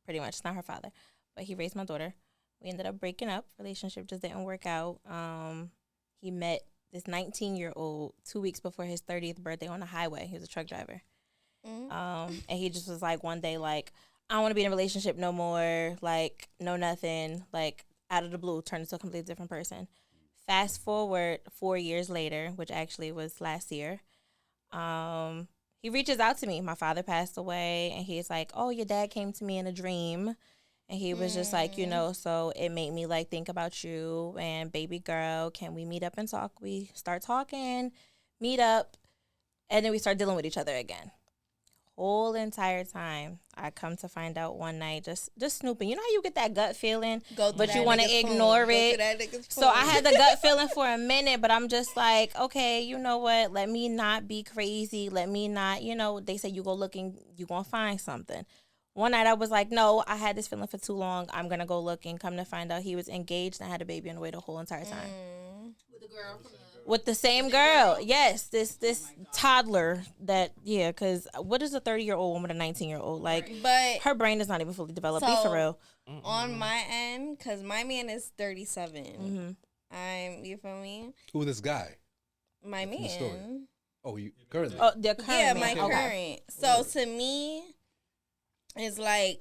Pretty much, it's not her father, but he raised my daughter. We ended up breaking up. Relationship just didn't work out. He met this 19-year-old 2 weeks before his 30th birthday on the highway. He was a truck driver. And he just was like one day, like, I don't want to be in a relationship no more. Like, no nothing. Like, out of the blue, turned into a completely different person. Fast forward 4 years later, which actually was last year. He reaches out to me. My father passed away, and he's like, "Oh, your dad came to me in a dream." And he was just like, so it made me like think about you and baby girl. Can we meet up and talk? We start talking, meet up, and then we start dealing with each other again. Whole entire time, I come to find out one night, just snooping. You know how you get that gut feeling, but you want to ignore it. So I had the gut feeling for a minute, but I'm just like, okay, you know what? Let me not be crazy. Let me not, they say you go looking, you gonna find something. One night I was like, no, I had this feeling for too long. I'm gonna go looking. Come to find out, he was engaged and had a baby on the way the whole entire time. With the girl from With the same girl. Yes, this toddler because what is a 30-year-old woman with a 19-year-old? Like, But her brain is not even fully developed. Be So- for real. on my end, because my man is 37. You feel me? Who this guy? My the story. man. Oh, you currently? Oh, the current Yeah, man. my Okay. current. So to me, it's like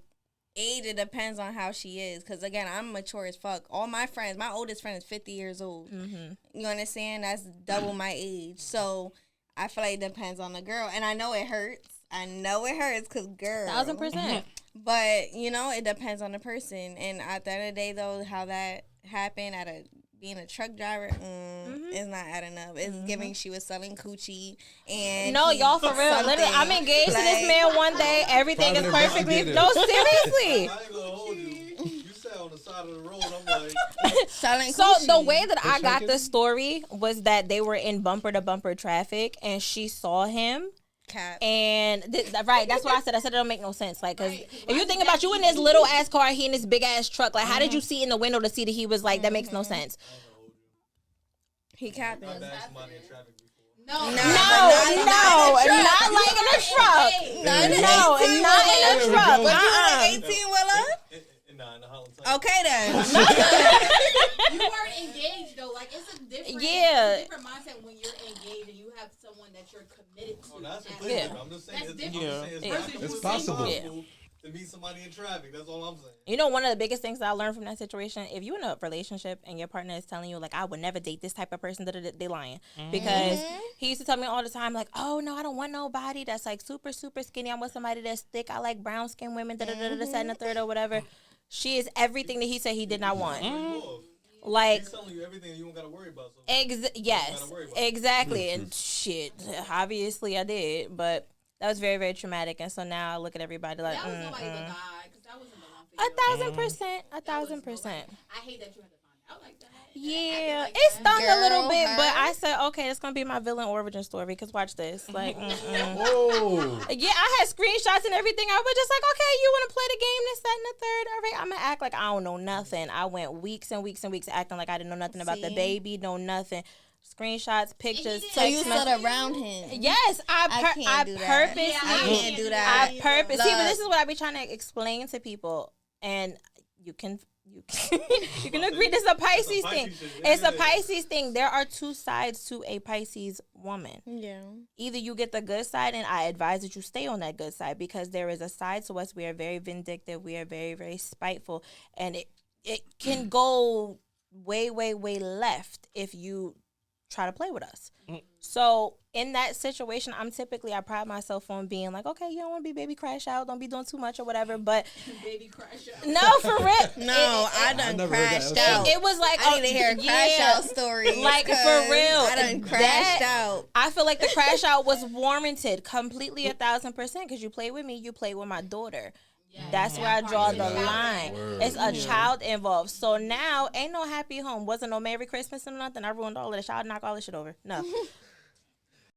age. It depends on how she is. Because again, I'm mature as fuck. All my friends, my oldest friend is 50 years old. You understand? That's double my age. So I feel like it depends on the girl. And I know it hurts. Because girl. 1000%. But, it depends on the person. And at the end of the day, though, how that happened being a truck driver is not adding up. It's giving she was selling coochie. And No, y'all, for real. Literally, I'm engaged to this man one day. Everything is Private perfectly. investigator. No, seriously. I ain't gonna hold you. You sat on the side of the road. I'm like, selling So coochie. the way that I got Hitchhiking? the story was that they were in bumper to bumper traffic, and she saw him. Cap. And right, that's what I said. I said it don't make no sense. Like, cause if you think about you in this little ass car, he in this big ass truck. Like, how did you see in the window to see that he was like? That makes no sense. He capping. I've asked somebody in traffic before. No, No, not like in a truck. No, not in a truck. But you an 18-wheeler? Nah, in the Holland Tunnel. Okay, then. You weren't engaged though. Like it's a different, Yeah. it's a different mindset when you're engaged and you have someone that you're committed to. Oh, that's as completely well. different. I'm just saying. That's It's, different. I'm just saying Yeah. it's not It's completely possible. impossible to meet somebody in traffic. That's all I'm saying. You know, one of the biggest things that I learned from that situation, if you're in a relationship and your partner is telling you, like, I would never date this type of person, they lying. Because he used to tell me all the time, like, oh, no, I don't want nobody that's, like, super, super skinny. I want somebody that's thick. I like brown-skinned women, this, that, and the third, or whatever. She is everything that he said he did not want. Like, He's telling you everything you don't got to worry about. So yes, worry about it. exactly. And shit, obviously I did. But that was very, very traumatic. And so now I look at everybody like, That was nobody but God, because that wasn't the one for you. 1,000%. 1,000%. I hate that you had to find out. like that. Yeah, Like it that. stung a little Girl, bit, but her. I said, okay, it's gonna be my villain origin story. Because watch this, like, Whoa. yeah, I had screenshots and everything. I was just like, okay, you want to play the game, this, that, and the third. All right, I'm gonna act like I don't know nothing. I went weeks and weeks and weeks acting like I didn't know nothing about the See? baby, know nothing. Screenshots, pictures, So you text stood messages. around him. Yes, I can't do that. purposely. Yeah, I can't do that. I purpose. See, but Look. this is what I be trying to explain to people, and you can you can agree. This is a Pisces thing. It's a Pisces thing. There are two sides to a Pisces woman. Yeah. Either you get the good side, and I advise that you stay on that good side, because there is a side to us. We are very vindictive. We are very, very spiteful, and it can go way, way, way left if you try to play with us. So in that situation, I pride myself on being like, okay, you don't want to be baby crash out, don't be doing too much or whatever, but Baby crash out. no, for real. No, I never done heard crashed that. out. It was like, I need to hear a crash yeah. out story. Like, for real. I done crashed out. I feel like the crash out was warranted completely 1,000%, because you play with me, you play with my daughter. That's where I draw the line. Word. It's a child involved. So now, ain't no happy home. Wasn't no Merry Christmas or nothing. I ruined all of this. I'll knock all this shit over. No.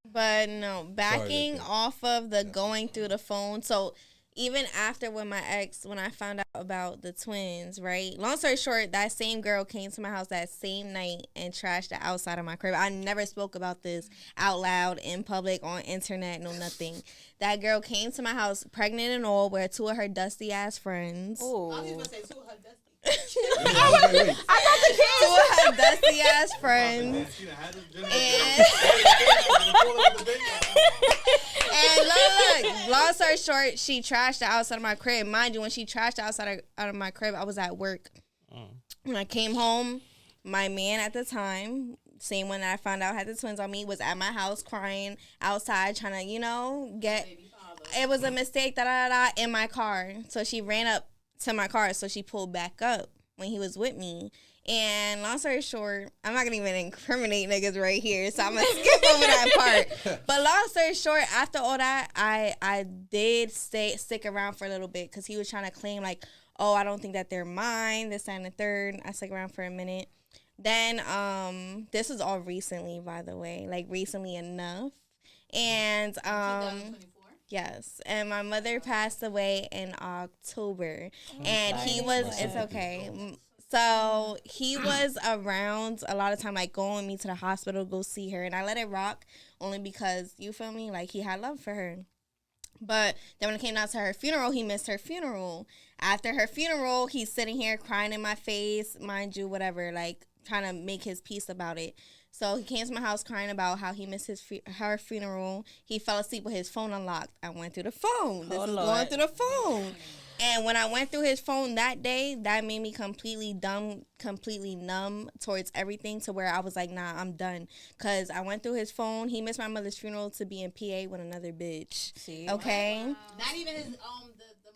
But no, backing Sorry, off of the going through the phone. So even after with my ex, when I found out about the twins, right? Long story short, that same girl came to my house that same night and trashed the outside of my crib. I never spoke about this out loud in public, on internet, no nothing. That girl came to my house, pregnant and all, with two of her dusty ass friends. I was just gonna say two of her dusty. I got the kids. Two of her dusty ass friends. And look, long story short, she trashed the outside of my crib. Mind you, when she trashed the outside of my crib, I was at work. When I came home, my man at the time, same one that I found out had the twins on me, was at my house crying outside, trying to, get. It was a mistake, in my car. So she ran up to my car, so she pulled back up when he was with me. And long story short, I'm not gonna even incriminate niggas right here, so I'm gonna skip over that part. But long story short, after all that, I did stick around for a little bit, because he was trying to claim like, oh, I don't think that they're mine, this, that, and the third. I stuck around for a minute. Then this was all recently, by the way, like recently enough. And 2024. yes, and my mother passed away in October, and he was. It's okay. So he was around a lot of time, like going with me to the hospital, go see her. And I let it rock only because, you feel me? Like, he had love for her. But then when it came down to her funeral, he missed her funeral. After her funeral, he's sitting here crying in my face, mind you, whatever, like trying to make his peace about it. So he came to my house crying about how he missed her funeral. He fell asleep with his phone unlocked. I went through the phone. This is going through the phone. And when I went through his phone that day, that made me completely numb towards everything, to where I was like, nah, I'm done. Because I went through his phone. He missed my mother's funeral to be in PA with another bitch. See? Okay? Not even his the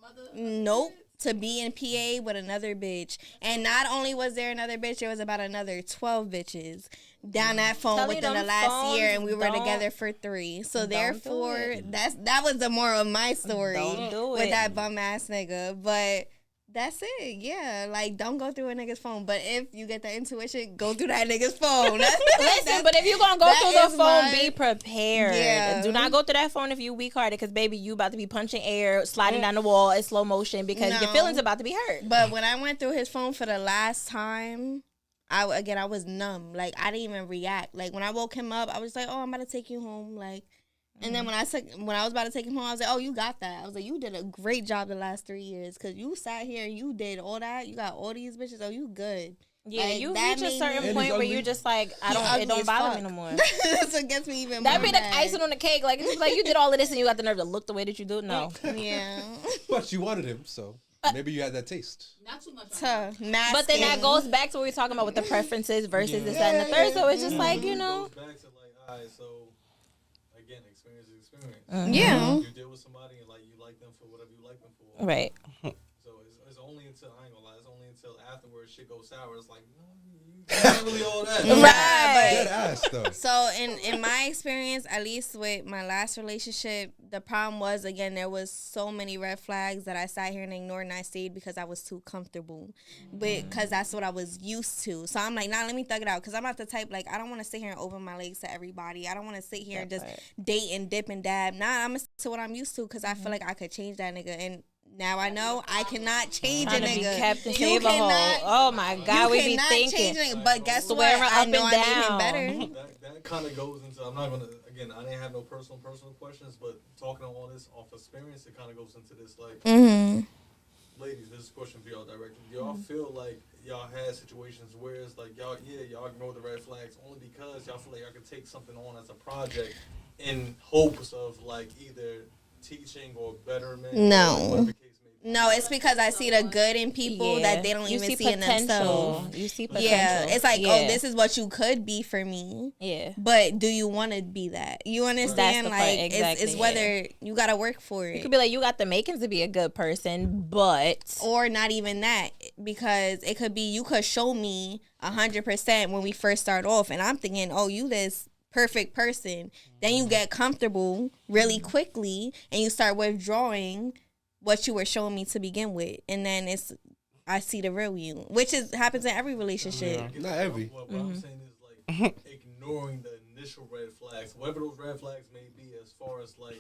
mother. Nope. To be in PA with another bitch. And not only was there another bitch, there was about another 12 bitches down that phone Tell me within the them last phones year, and we were don't- together for 3. So don't do therefore, it. that was the moral of my story Don't do with it. that bum ass nigga. But that's it. Yeah, like, don't go through a nigga's phone. But if you get that intuition, go through that nigga's phone. Listen, but if you're going to go that through the is phone, my- be prepared. Yeah. Do not go through that phone if you weak-hearted, because, baby, you about to be punching air, sliding down the wall in slow motion, because your No. feelings about to be hurt. But when I went through his phone for the last time, I was numb. Like, I didn't even react. Like, when I woke him up, I was like, oh, I'm about to take you home. Like, and then when I was about to take him home, I was like, oh, you got that. I was like, you did a great job the last 3 years, because you sat here, you did all that. You got all these bitches. Oh, you good. Yeah, Like, you that reach a made certain me- point And where he's you ugly. just like, He it ugly don't as bother fuck. me no more. That's what gets me even more That'd be the mad. icing on the cake. Like, it's just like, you did all of this and you got the nerve to look the way that you do. No. Yeah. But you wanted him, so maybe you had that taste. Not too much. To mask But then that it. goes back to what we were talking about with the preferences versus this, that, and the third. So it's just like, you know. Goes back to like, all right, so again, experience is experience. Yeah. You deal with somebody and like you like them for whatever you like them for. Right. So it's only until, I ain't gonna lie, it's only until afterwards shit goes sour. It's like, no, you It's not really all that. Dead ass though. So in my experience, at least with my last relationship, the problem was, again, there was so many red flags that I sat here and ignored, and I stayed because I was too comfortable, because that's what I was used to. So I'm like, nah, let me thug it out, because I'm not the type, like, I don't want to sit here and open my legs to everybody. I don't want to sit here and just date and dip and dab. Nah, I'm gonna stick to what I'm used to, because I feel like I could change that nigga. And now I know I cannot change a nigga. Captain Save-A-Hole. Oh my God, we be thinking. Change a nigga, but guess what? Swear I up know and I made down. him better. That kind of goes into, I'm not gonna, again, I didn't have no personal questions, but talking on all this off experience, it kind of goes into this, like, ladies, this is a question for y'all directly. Do y'all feel like y'all had situations where it's like y'all ignore the red flags only because y'all feel like y'all can take something on as a project in hopes of like either teaching or betterment? No. Or whatever the case may be? No, it's because I see the good in people that they don't You even see see in themselves. You see potential. Yeah, it's like, oh, this is what you could be for me. Yeah. But do you want to be that? You understand? That's the Like, part, exactly, it's whether you got to work for it. You could be like, you got the makings to be a good person, but Or not even that, because it could be you could show me 100% when we first start off, and I'm thinking, oh, you this perfect person. Then you get comfortable really quickly, and you start withdrawing what you were showing me to begin with, and then I see the real you, which happens in every relationship. Not every. What I'm saying is like ignoring the initial red flags, whatever those red flags may be, as far as like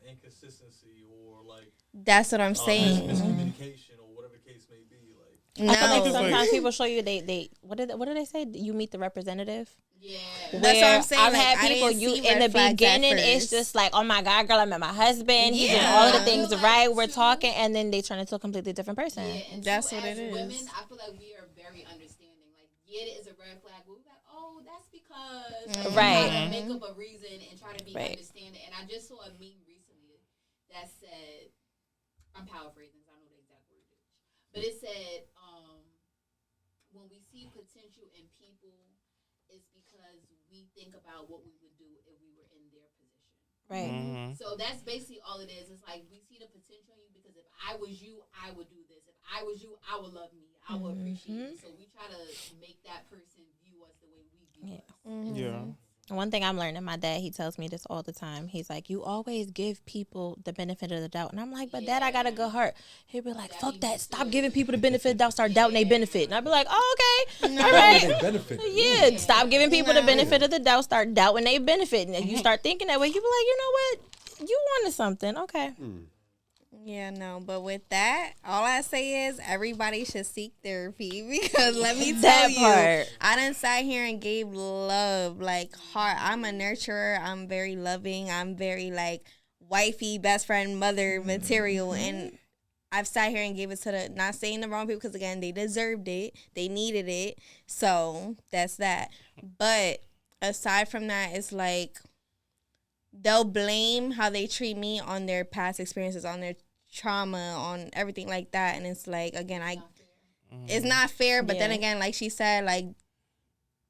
inconsistency or like That's what I'm saying. miscommunication or whatever the case may be. Like I feel like No, sometimes people show you they what did they say? You meet the representative. Yeah. That's what I'm saying. I've Like, had I people didn't you see in the red flags at beginning it's first. just like, oh my God, girl, I met my husband. He's doing Yeah. all of the I things feel like right. We're too- talking, and then they turn into a completely different person. Yeah, and That's too, what as it is. women, I feel like we are very understanding. Like, yeah, it is a red flag, but we're like, oh, that's because Mhm. Right. Try to make up a reason and try to be Right. understanding. And I just saw a meme recently that said, I'm paraphrasing because I know the exact wordage, but it said, when we see potential in people, it's because we think about what we would do if we were in their position. Right. Mm-hmm. So that's basically all it is. It's like we see the potential in you because if I was you, I would do this. If I was you, I would love me. I would appreciate you. So we try to make that person view us the way we view us. Yeah. One thing I'm learning, my dad, he tells me this all the time. He's like, you always give people the benefit of the doubt. And I'm like, but Dad, I got a good heart. He'd be like, fuck that. Stop giving people the benefit of the doubt. Start doubting they benefit. And I'd be like, oh, okay. All They right. benefit. Yeah, stop giving people the benefit of the doubt. Start doubting they benefit. And you start thinking that way, you be like, you know what? You wanted something. Okay. Yeah, no, but with that, all I say is everybody should seek therapy, because let me tell That you, part. I done sat here and gave love, like, heart. I'm a nurturer. I'm very loving. I'm very, like, wifey, best friend, mother material, and I've sat here and gave it to not saying the wrong people, because, again, they deserved it. They needed it. So that's that. But aside from that, it's like they'll blame how they treat me on their past experiences, on their trauma, on everything like that. And it's like, again, it's not fair. But then again, like she said, like,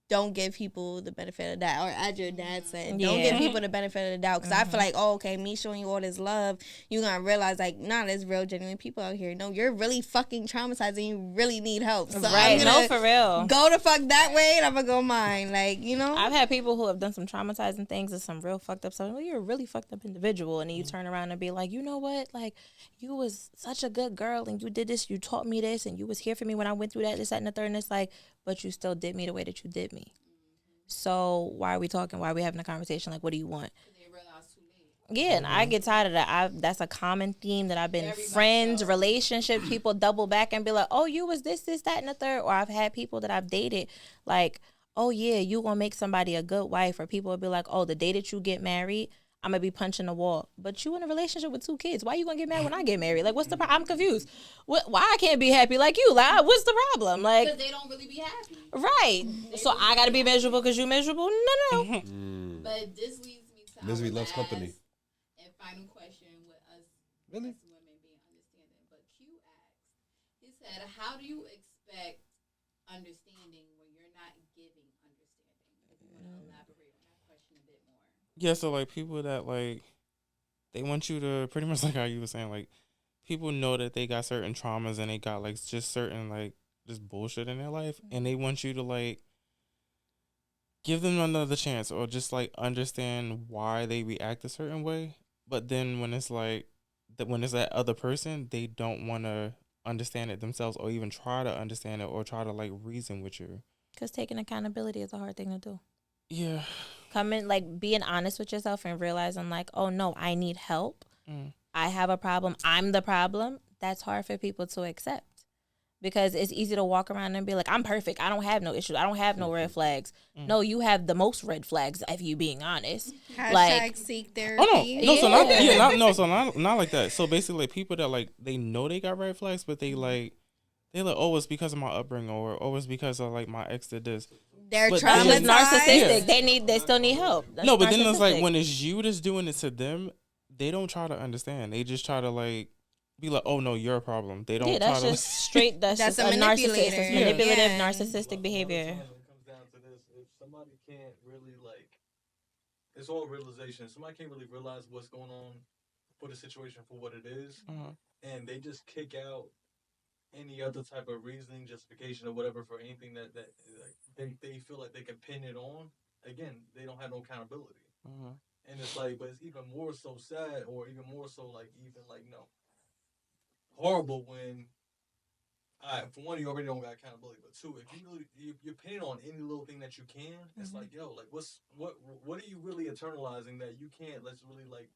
don't give people the benefit of the doubt. Or as your dad said, don't give people the benefit of the doubt. Because I feel like, oh, okay, me showing you all this love, you're going to realize, like, nah, there's real, genuine people out here. No, you're really fucking traumatized and you really need help. So Right. I'm No, gonna for real. go the fuck that way, and I'm going to go mine. Like, you know? I've had people who have done some traumatizing things and some real fucked up stuff. Well, you're a really fucked up individual. And then you turn around and be like, you know what? Like, you was such a good girl and you did this, you taught me this, and you was here for me when I went through that, this, that, and the third. And it's like, but you still did me the way that you did me. So why are we talking? Why are we having a conversation? Like, what do you want? They realize too late. Yeah, and I get tired of that. That's a common theme that I've been Very much friends, so. relationships, people double back and be like, oh, you was this, that, and the third. Or I've had people that I've dated like, oh, yeah, you going to make somebody a good wife. Or people will be like, oh, the day that you get married, I'm going to be punching the wall. But you in a relationship with 2 kids. Why you going to get mad when I get married? Like, what's the problem? I'm confused. Why I can't be happy like you? Like, what's the problem? Like, Because they don't really be happy. right. So I got to be miserable because you miserable? No. But this leads me to Misery our loves last company. and final question with us Really? as women being understanding. But Q asked, he said, how do you expect understanding when you're not giving understanding? If you want to elaborate on that question a bit more. Yeah, so like people that like they want you to pretty much like how you were saying, like people know that they got certain traumas and they got like just certain like this bullshit in their life, and they want you to like give them another chance, or just like understand why they react a certain way. But then when it's like when it's that other person, they don't want to understand it themselves, or even try to understand it, or try to like reason with you. Because taking accountability is a hard thing to do. Yeah. Coming, like, being honest with yourself and realizing, like, oh, no, I need help. I have a problem. I'm the problem. That's hard for people to accept. Because it's easy to walk around and be like, I'm perfect. I don't have no issues. I don't have no red flags. No, you have the most red flags, if you being honest. Hashtag seek therapy. Oh, no. So not like that. So basically, like, people that, like, they know they got red flags, but they like, oh, it's because of my upbringing, or oh, it's because of, like, my ex did this. They're That's traumatized. narcissistic. Yeah. They still need help. That's no, but then it's like, when it's you that's doing it to them, they don't try to understand. They just try to, like, be like, oh, no, you're a problem. They don't try to. That's just straight. That's just a manipulator. It's manipulative, narcissistic behavior. It comes down to this. If somebody can't really, like, it's all realization. Somebody can't really realize what's going on for the situation for what it is, and they just kick out any other type of reasoning, justification, or whatever for anything that like, they feel like they can pin it on. Again, they don't have no accountability. And it's like, but it's even more so sad, or even more so like, even like, no, horrible when, for one, you already don't got accountability, but two, if you really, you're pinning on any little thing that you can, it's like, yo, like, what are you really internalizing that you can't, let's really, like,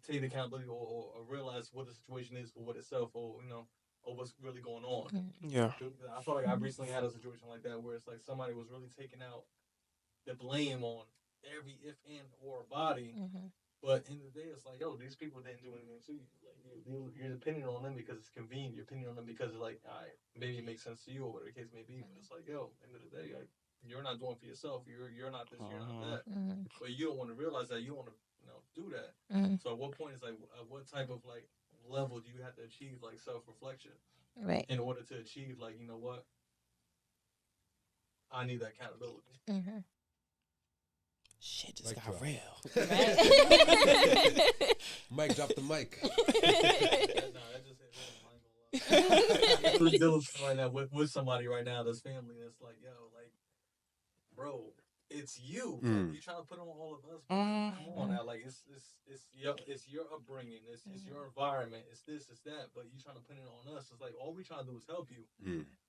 take the accountability, or realize what the situation is for what itself, or, you know, or what's really going on. Yeah. I feel like I recently had a situation like that where it's like somebody was really taking out the blame on every if and or body, but in the day it's like, yo, these people didn't do anything to you. Like, you're depending on them because it's convenient. You're depending on them because it's like, all right, maybe it makes sense to you, or whatever the case may be. But it's like, yo, end of the day, like, you're not doing for yourself. You're not this. You're not that. But you don't want to realize that. You don't want to, you know, do that. So at what point is like, what type of like level do you have to achieve, like, self-reflection, right, in order to achieve, like, you know what, I need that accountability. Shit just Mic got drop. real. Mike, drop the mic. That just hit me. I'm dealing right now with somebody right now that's family that's like, yo, like, bro, it's you. Like, you trying to put on all of us. Come on now, like, it's your upbringing, it's your environment, it's this, it's that. But you trying to put it on us. It's like, all we trying to do is help you.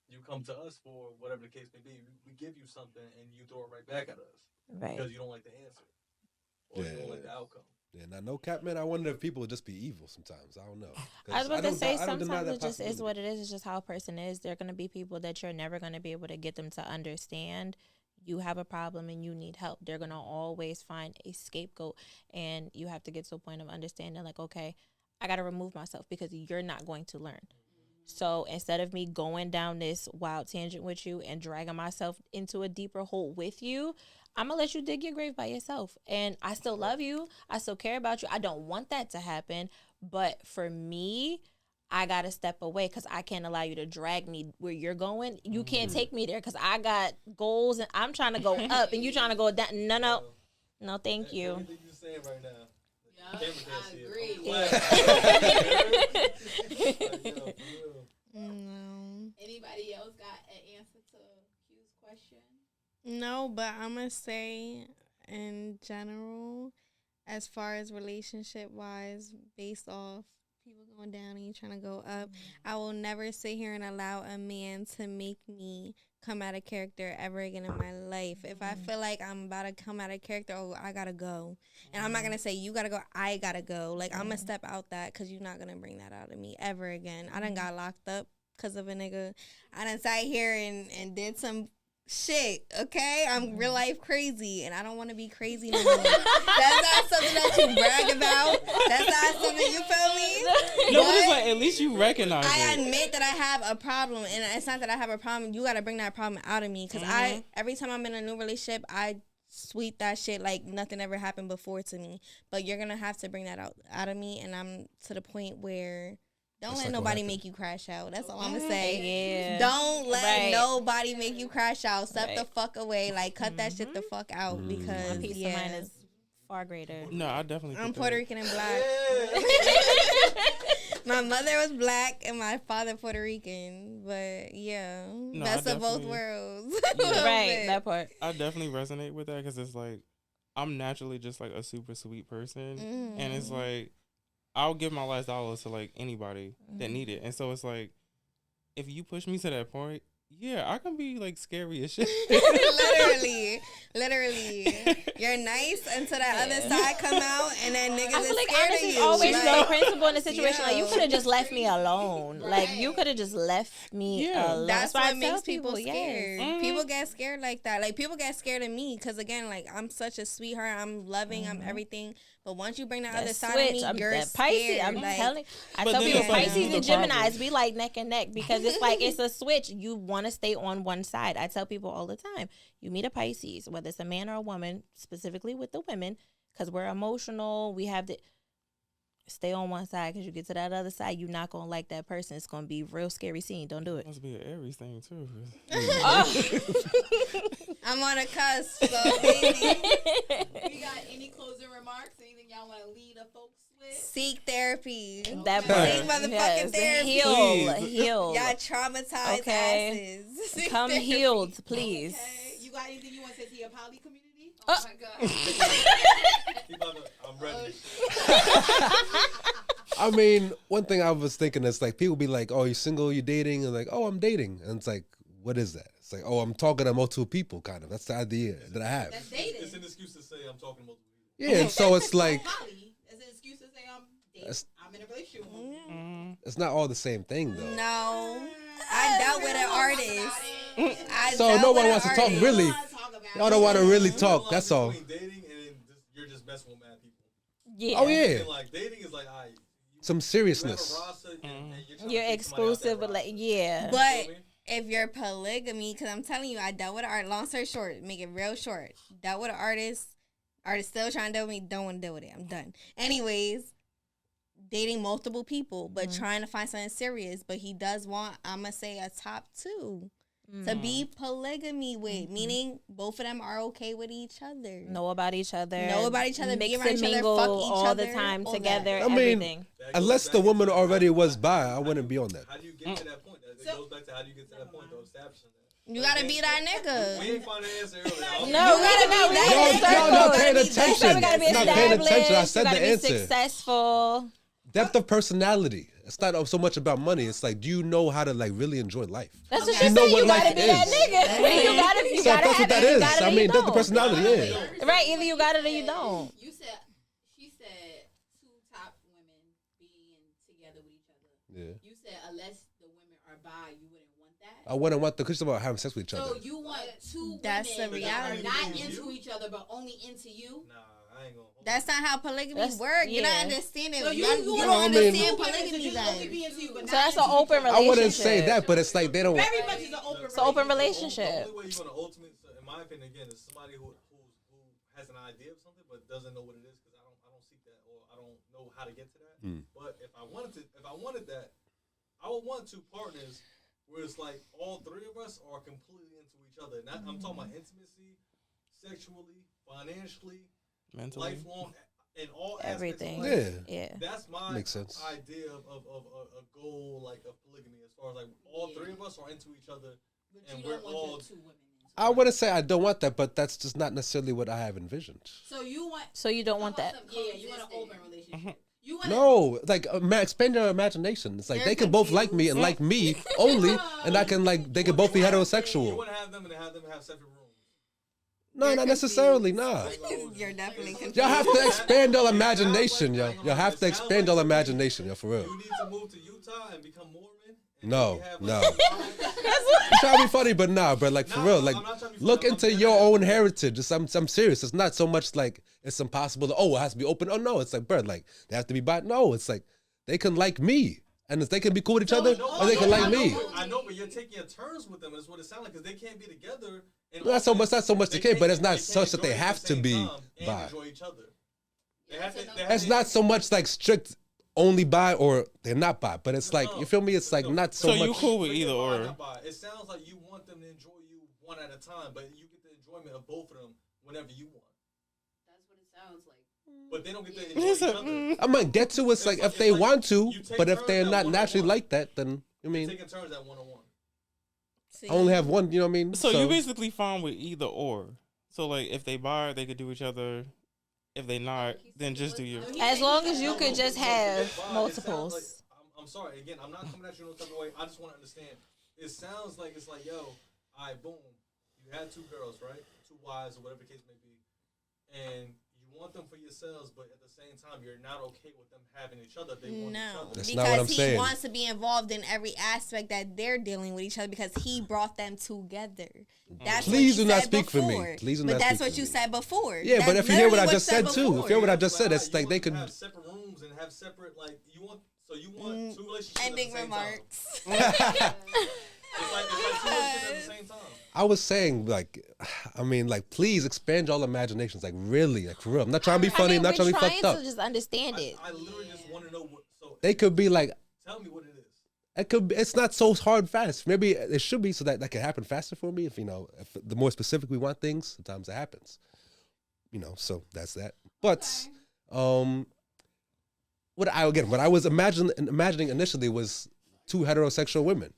You come to us for whatever the case may be. We give you something and you throw it right back at us, right? Because you don't like the answer, or you don't like the outcome. Yeah, now no cap, man. I wonder if people would just be evil sometimes. I don't know. I was about to say sometimes it just is what it is. It's just how a person is. There are going to be people that you're never going to be able to get them to understand you have a problem and you need help. They're going to always find a scapegoat, and you have to get to a point of understanding, like, okay, I got to remove myself because you're not going to learn. So instead of me going down this wild tangent with you and dragging myself into a deeper hole with you, I'm going to let you dig your grave by yourself. And I still love you. I still care about you. I don't want that to happen. But for me, I got to step away because I can't allow you to drag me where you're going. You can't take me there because I got goals and I'm trying to go up and you trying to go down. No, thank you. Everything you're saying right now. I agree. Anybody else got an answer to Q's question? No, but I'm going to say in general, as far as relationship wise, based off people going down and you trying to go up, I will never sit here and allow a man to make me come out of character ever again in my life. If I feel like I'm about to come out of character, I gotta go. And I'm not gonna say you gotta go, I gotta go. Like, I'm gonna step out that because you're not gonna bring that out of me ever again. I done got locked up because of a nigga. I done sat here and did some shit, okay? I'm real life crazy, and I don't want to be crazy no more. That's not something that you brag about. That's not something, you feel me? No, but it's like, at least you recognize I it. admit that I have a problem, and it's not that I have a problem. You got to bring that problem out of me, because every time I'm in a new relationship, I sweep that shit like nothing ever happened before to me. But you're going to have to bring that out of me, and I'm to the point where don't let nobody make you crash out. That's all I'm going to say. Yeah. Don't let nobody make you crash out. Step the fuck away. Like, cut that shit the fuck out because, peace of mind is far greater. No, I definitely I'm Puerto Rican and black. My mother was black and my father Puerto Rican, but yeah, best of both worlds. Right, that part. I definitely resonate with that because it's like I'm naturally just like a super sweet person, and it's like I'll give my last dollar to like anybody that need it, and so it's like if you push me to that point, yeah, I can be like scary as shit. literally, you're nice until that other side come out, and then niggas I is feel like scared honestly, of you. always like, the principle in the situation. Like you yo. could have just left me alone. Like you could have just left me alone. That's why I what makes tell people yes. scared. People get scared like that. Like people get scared of me because again, like I'm such a sweetheart. I'm loving. I'm everything. But once you bring that other side of me, you're that Pisces. scared. I'm like, telling. I But tell then people it's like, Pisces who's and the problem? Geminis be like neck and neck because it's like it's a switch. You want to stay on one side. I tell people all the time. You meet a Pisces, whether it's a man or a woman, specifically with the women, because we're emotional. We have to stay on one side because you get to that other side, you're not gonna like that person. It's gonna be a real scary scene. Don't do it. Must be an Aries thing too. I'm on a cusp, so maybe We got any closing remarks? Anything y'all want to lead the folks with? seek therapy. That Seek part. motherfucking therapy. Heal. Y'all traumatized Okay. asses. Seek Come therapy. healed, please. Okay. You got anything you want to say to your poly community? Oh my god. I'm ready. I mean, one thing I was thinking is like people be like, "Oh, you single? You dating?" And like, "Oh, I'm dating." And it's like, what is that? It's like, "Oh, I'm talking to multiple people." Kind of. That's the idea that I have. That's dating. It's an excuse to say I'm talking to multiple people. Yeah. And so it's like Poly. It's an excuse to say I'm dating. I'm in a relationship with you. it's not all the same thing though. No, I dealt with an artist. So no one wants to talk really. Y'all don't want to really talk. That's all. Between dating and then you're just messing with mad people. Yeah. Oh yeah. And like dating is like, Some seriousness. You're exclusive, but like, yeah. But if you're polygamy, because I'm telling you, I dealt with an artist. Long story short, make it real short. Dealt with an artist. Artist still trying to deal with me. Don't want to deal with it. I'm done. Anyways, dating multiple people, but trying to find something serious. But he does want, I'm going to say, a top two to be polygamy with, meaning both of them are okay with each other. Know about each other. Mix and and mingle fuck each all other, the time all together. I mean, everything. unless the woman already was bi, I wouldn't be on that. How do you get to that point? It goes back to how do you get to that point though, establishing that. You got to be that nigga. We ain't find the answer earlier. No, we gotta know. Y'all not paying That's why attention. we gotta be Not paying attention. I established. said You gotta the be answer. successful. Depth of personality. It's not so much about money. It's like, do you know how to like really enjoy life? That's what You she know said. what You gotta life be that is. nigga. You gotta So if that's what have that it. You is, got it I or you mean, depth of don't. personality. Yeah. Right, either you got it or you don't. She said two top women being together with each other. Yeah. You said unless the women are bi, you wouldn't want that. I wouldn't want the question about having sex with each So other. you want two That's women the that are reality. not into each other but only into you? Nah, I ain't gonna. That's not how polygamy That's- work. You're yeah. not understanding. So you you don't I mean- understand polygamy Just only then. be into you, but So not that's an into open each other. I wouldn't relationship. say that, but it's like they don't. Very much is an open It's an open The relationship. only way you're gonna ultimate, in my opinion, again, is somebody who has an idea of something but doesn't know what it is because I don't seek that or I don't know how to get to that. But if I wanted that, I would want two partners where it's like all three of us are completely into each other. And I'm talking about intimacy, sexually, financially, Mentally. lifelong, in all Everything. aspects of life. Yeah. Yeah. That's my Makes sense. idea of a goal like of polygamy as far as like all three of us are into each other But and you we're don't want all your two women into I wouldn't say I don't want that, but that's just not necessarily what I have envisioned. So you want So you don't want that. yeah, you want an open relationship. You want No, like expand your imagination. It's like You're they can both like me and like me only, and I can like they can both be you heterosexual. want to have them and have separate rooms. No, not necessarily. Nah. You're definitely confused. Y'all have to expand your imagination, yo. Y'all have to expand your imagination, yo, for real. You need to move to Utah and become Mormon. And No, have, no. like, You try to be funny, but nah, bro. Like for Nah, real, I'm like not trying to be funny. look I'm into dead your ass. own heritage. I'm serious. It's not so much like it's impossible. Oh, it has to be open. Oh no, it's like, bro, like they have to be bi. No, it's like they can like me, and they can be cool with each other, or they can like me. I know, but you're taking your turns with them. That's what it sounds like because they can't be together. And Not so much. Not so much the they kid, but it's not can't such that enjoy they it at have the to same be time and bi. enjoy each other. They have to. It's not so much like strict only bi or they're not bi, but it's like you feel me. It's like not so So much. you cool with Forget either bi, or? not bi. It sounds like you want them to enjoy you one at a time, but you get the enjoyment of both of them whenever you want. That's what it sounds like. but they don't get to enjoy each other. I might get to it's like if they want to, but if they're not naturally like that, then I mean, taking turns at 1-on-1. I only have one. You know what I mean? So you basically fine with either or. So like if they bar, they could do each other. If they not, then just do your. As long as you could just have multiples. Like, I'm sorry. Again, I'm not coming at you in no type of way. I just want to understand. It sounds like it's like, yo, all right, boom. You had 2 girls, right? 2 wives or whatever the case may be, and you want them for yourselves, but at the same time, you're not okay with them having each other. They want each other. That's because not what I'm he saying. wants to be involved in every aspect that they're dealing with each other because he brought them together. That's Please what you do not said speak for me. before. Please do but not that's speak what for you me. said before. Yeah, That's but if you hear what I literally just said too, if you hear what I just said, it's like they could have separate rooms and have separate like you want. So you want 2 relationships Ending at the same remarks. time. It's like 2 relationships at the same time. I was saying, like, I mean, like, please expand your imaginations, like, really, like, for real. I'm not trying to be funny. I'm not trying to be fucked up. To just understand it. I literally just want to know what. So They could be like, tell me what it is. it could. Be, it's not so hard fast. Maybe it should be so that that can happen faster for me. If you know, if the more specific we want things, sometimes it happens. You know, so that's that. But, what I was imagining initially was 2 heterosexual women.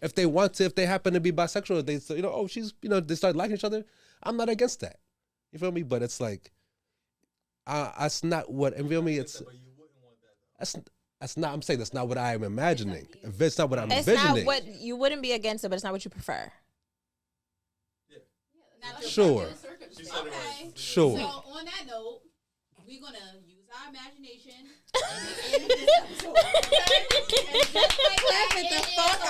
If they want to, if they happen to be bisexual, they say, you know, oh, she's, you know, they start liking each other. I'm not against that. You feel me? But it's like, that's not what. You feel me? It's But you wouldn't want that. Though. that's not. I'm saying that's not what I am imagining. If it's not what I'm It's envisioning, not what you wouldn't be against it, but it's not what you prefer. Sure. Okay. Sure. So on that note, we're gonna use our imagination. Clap it the fuck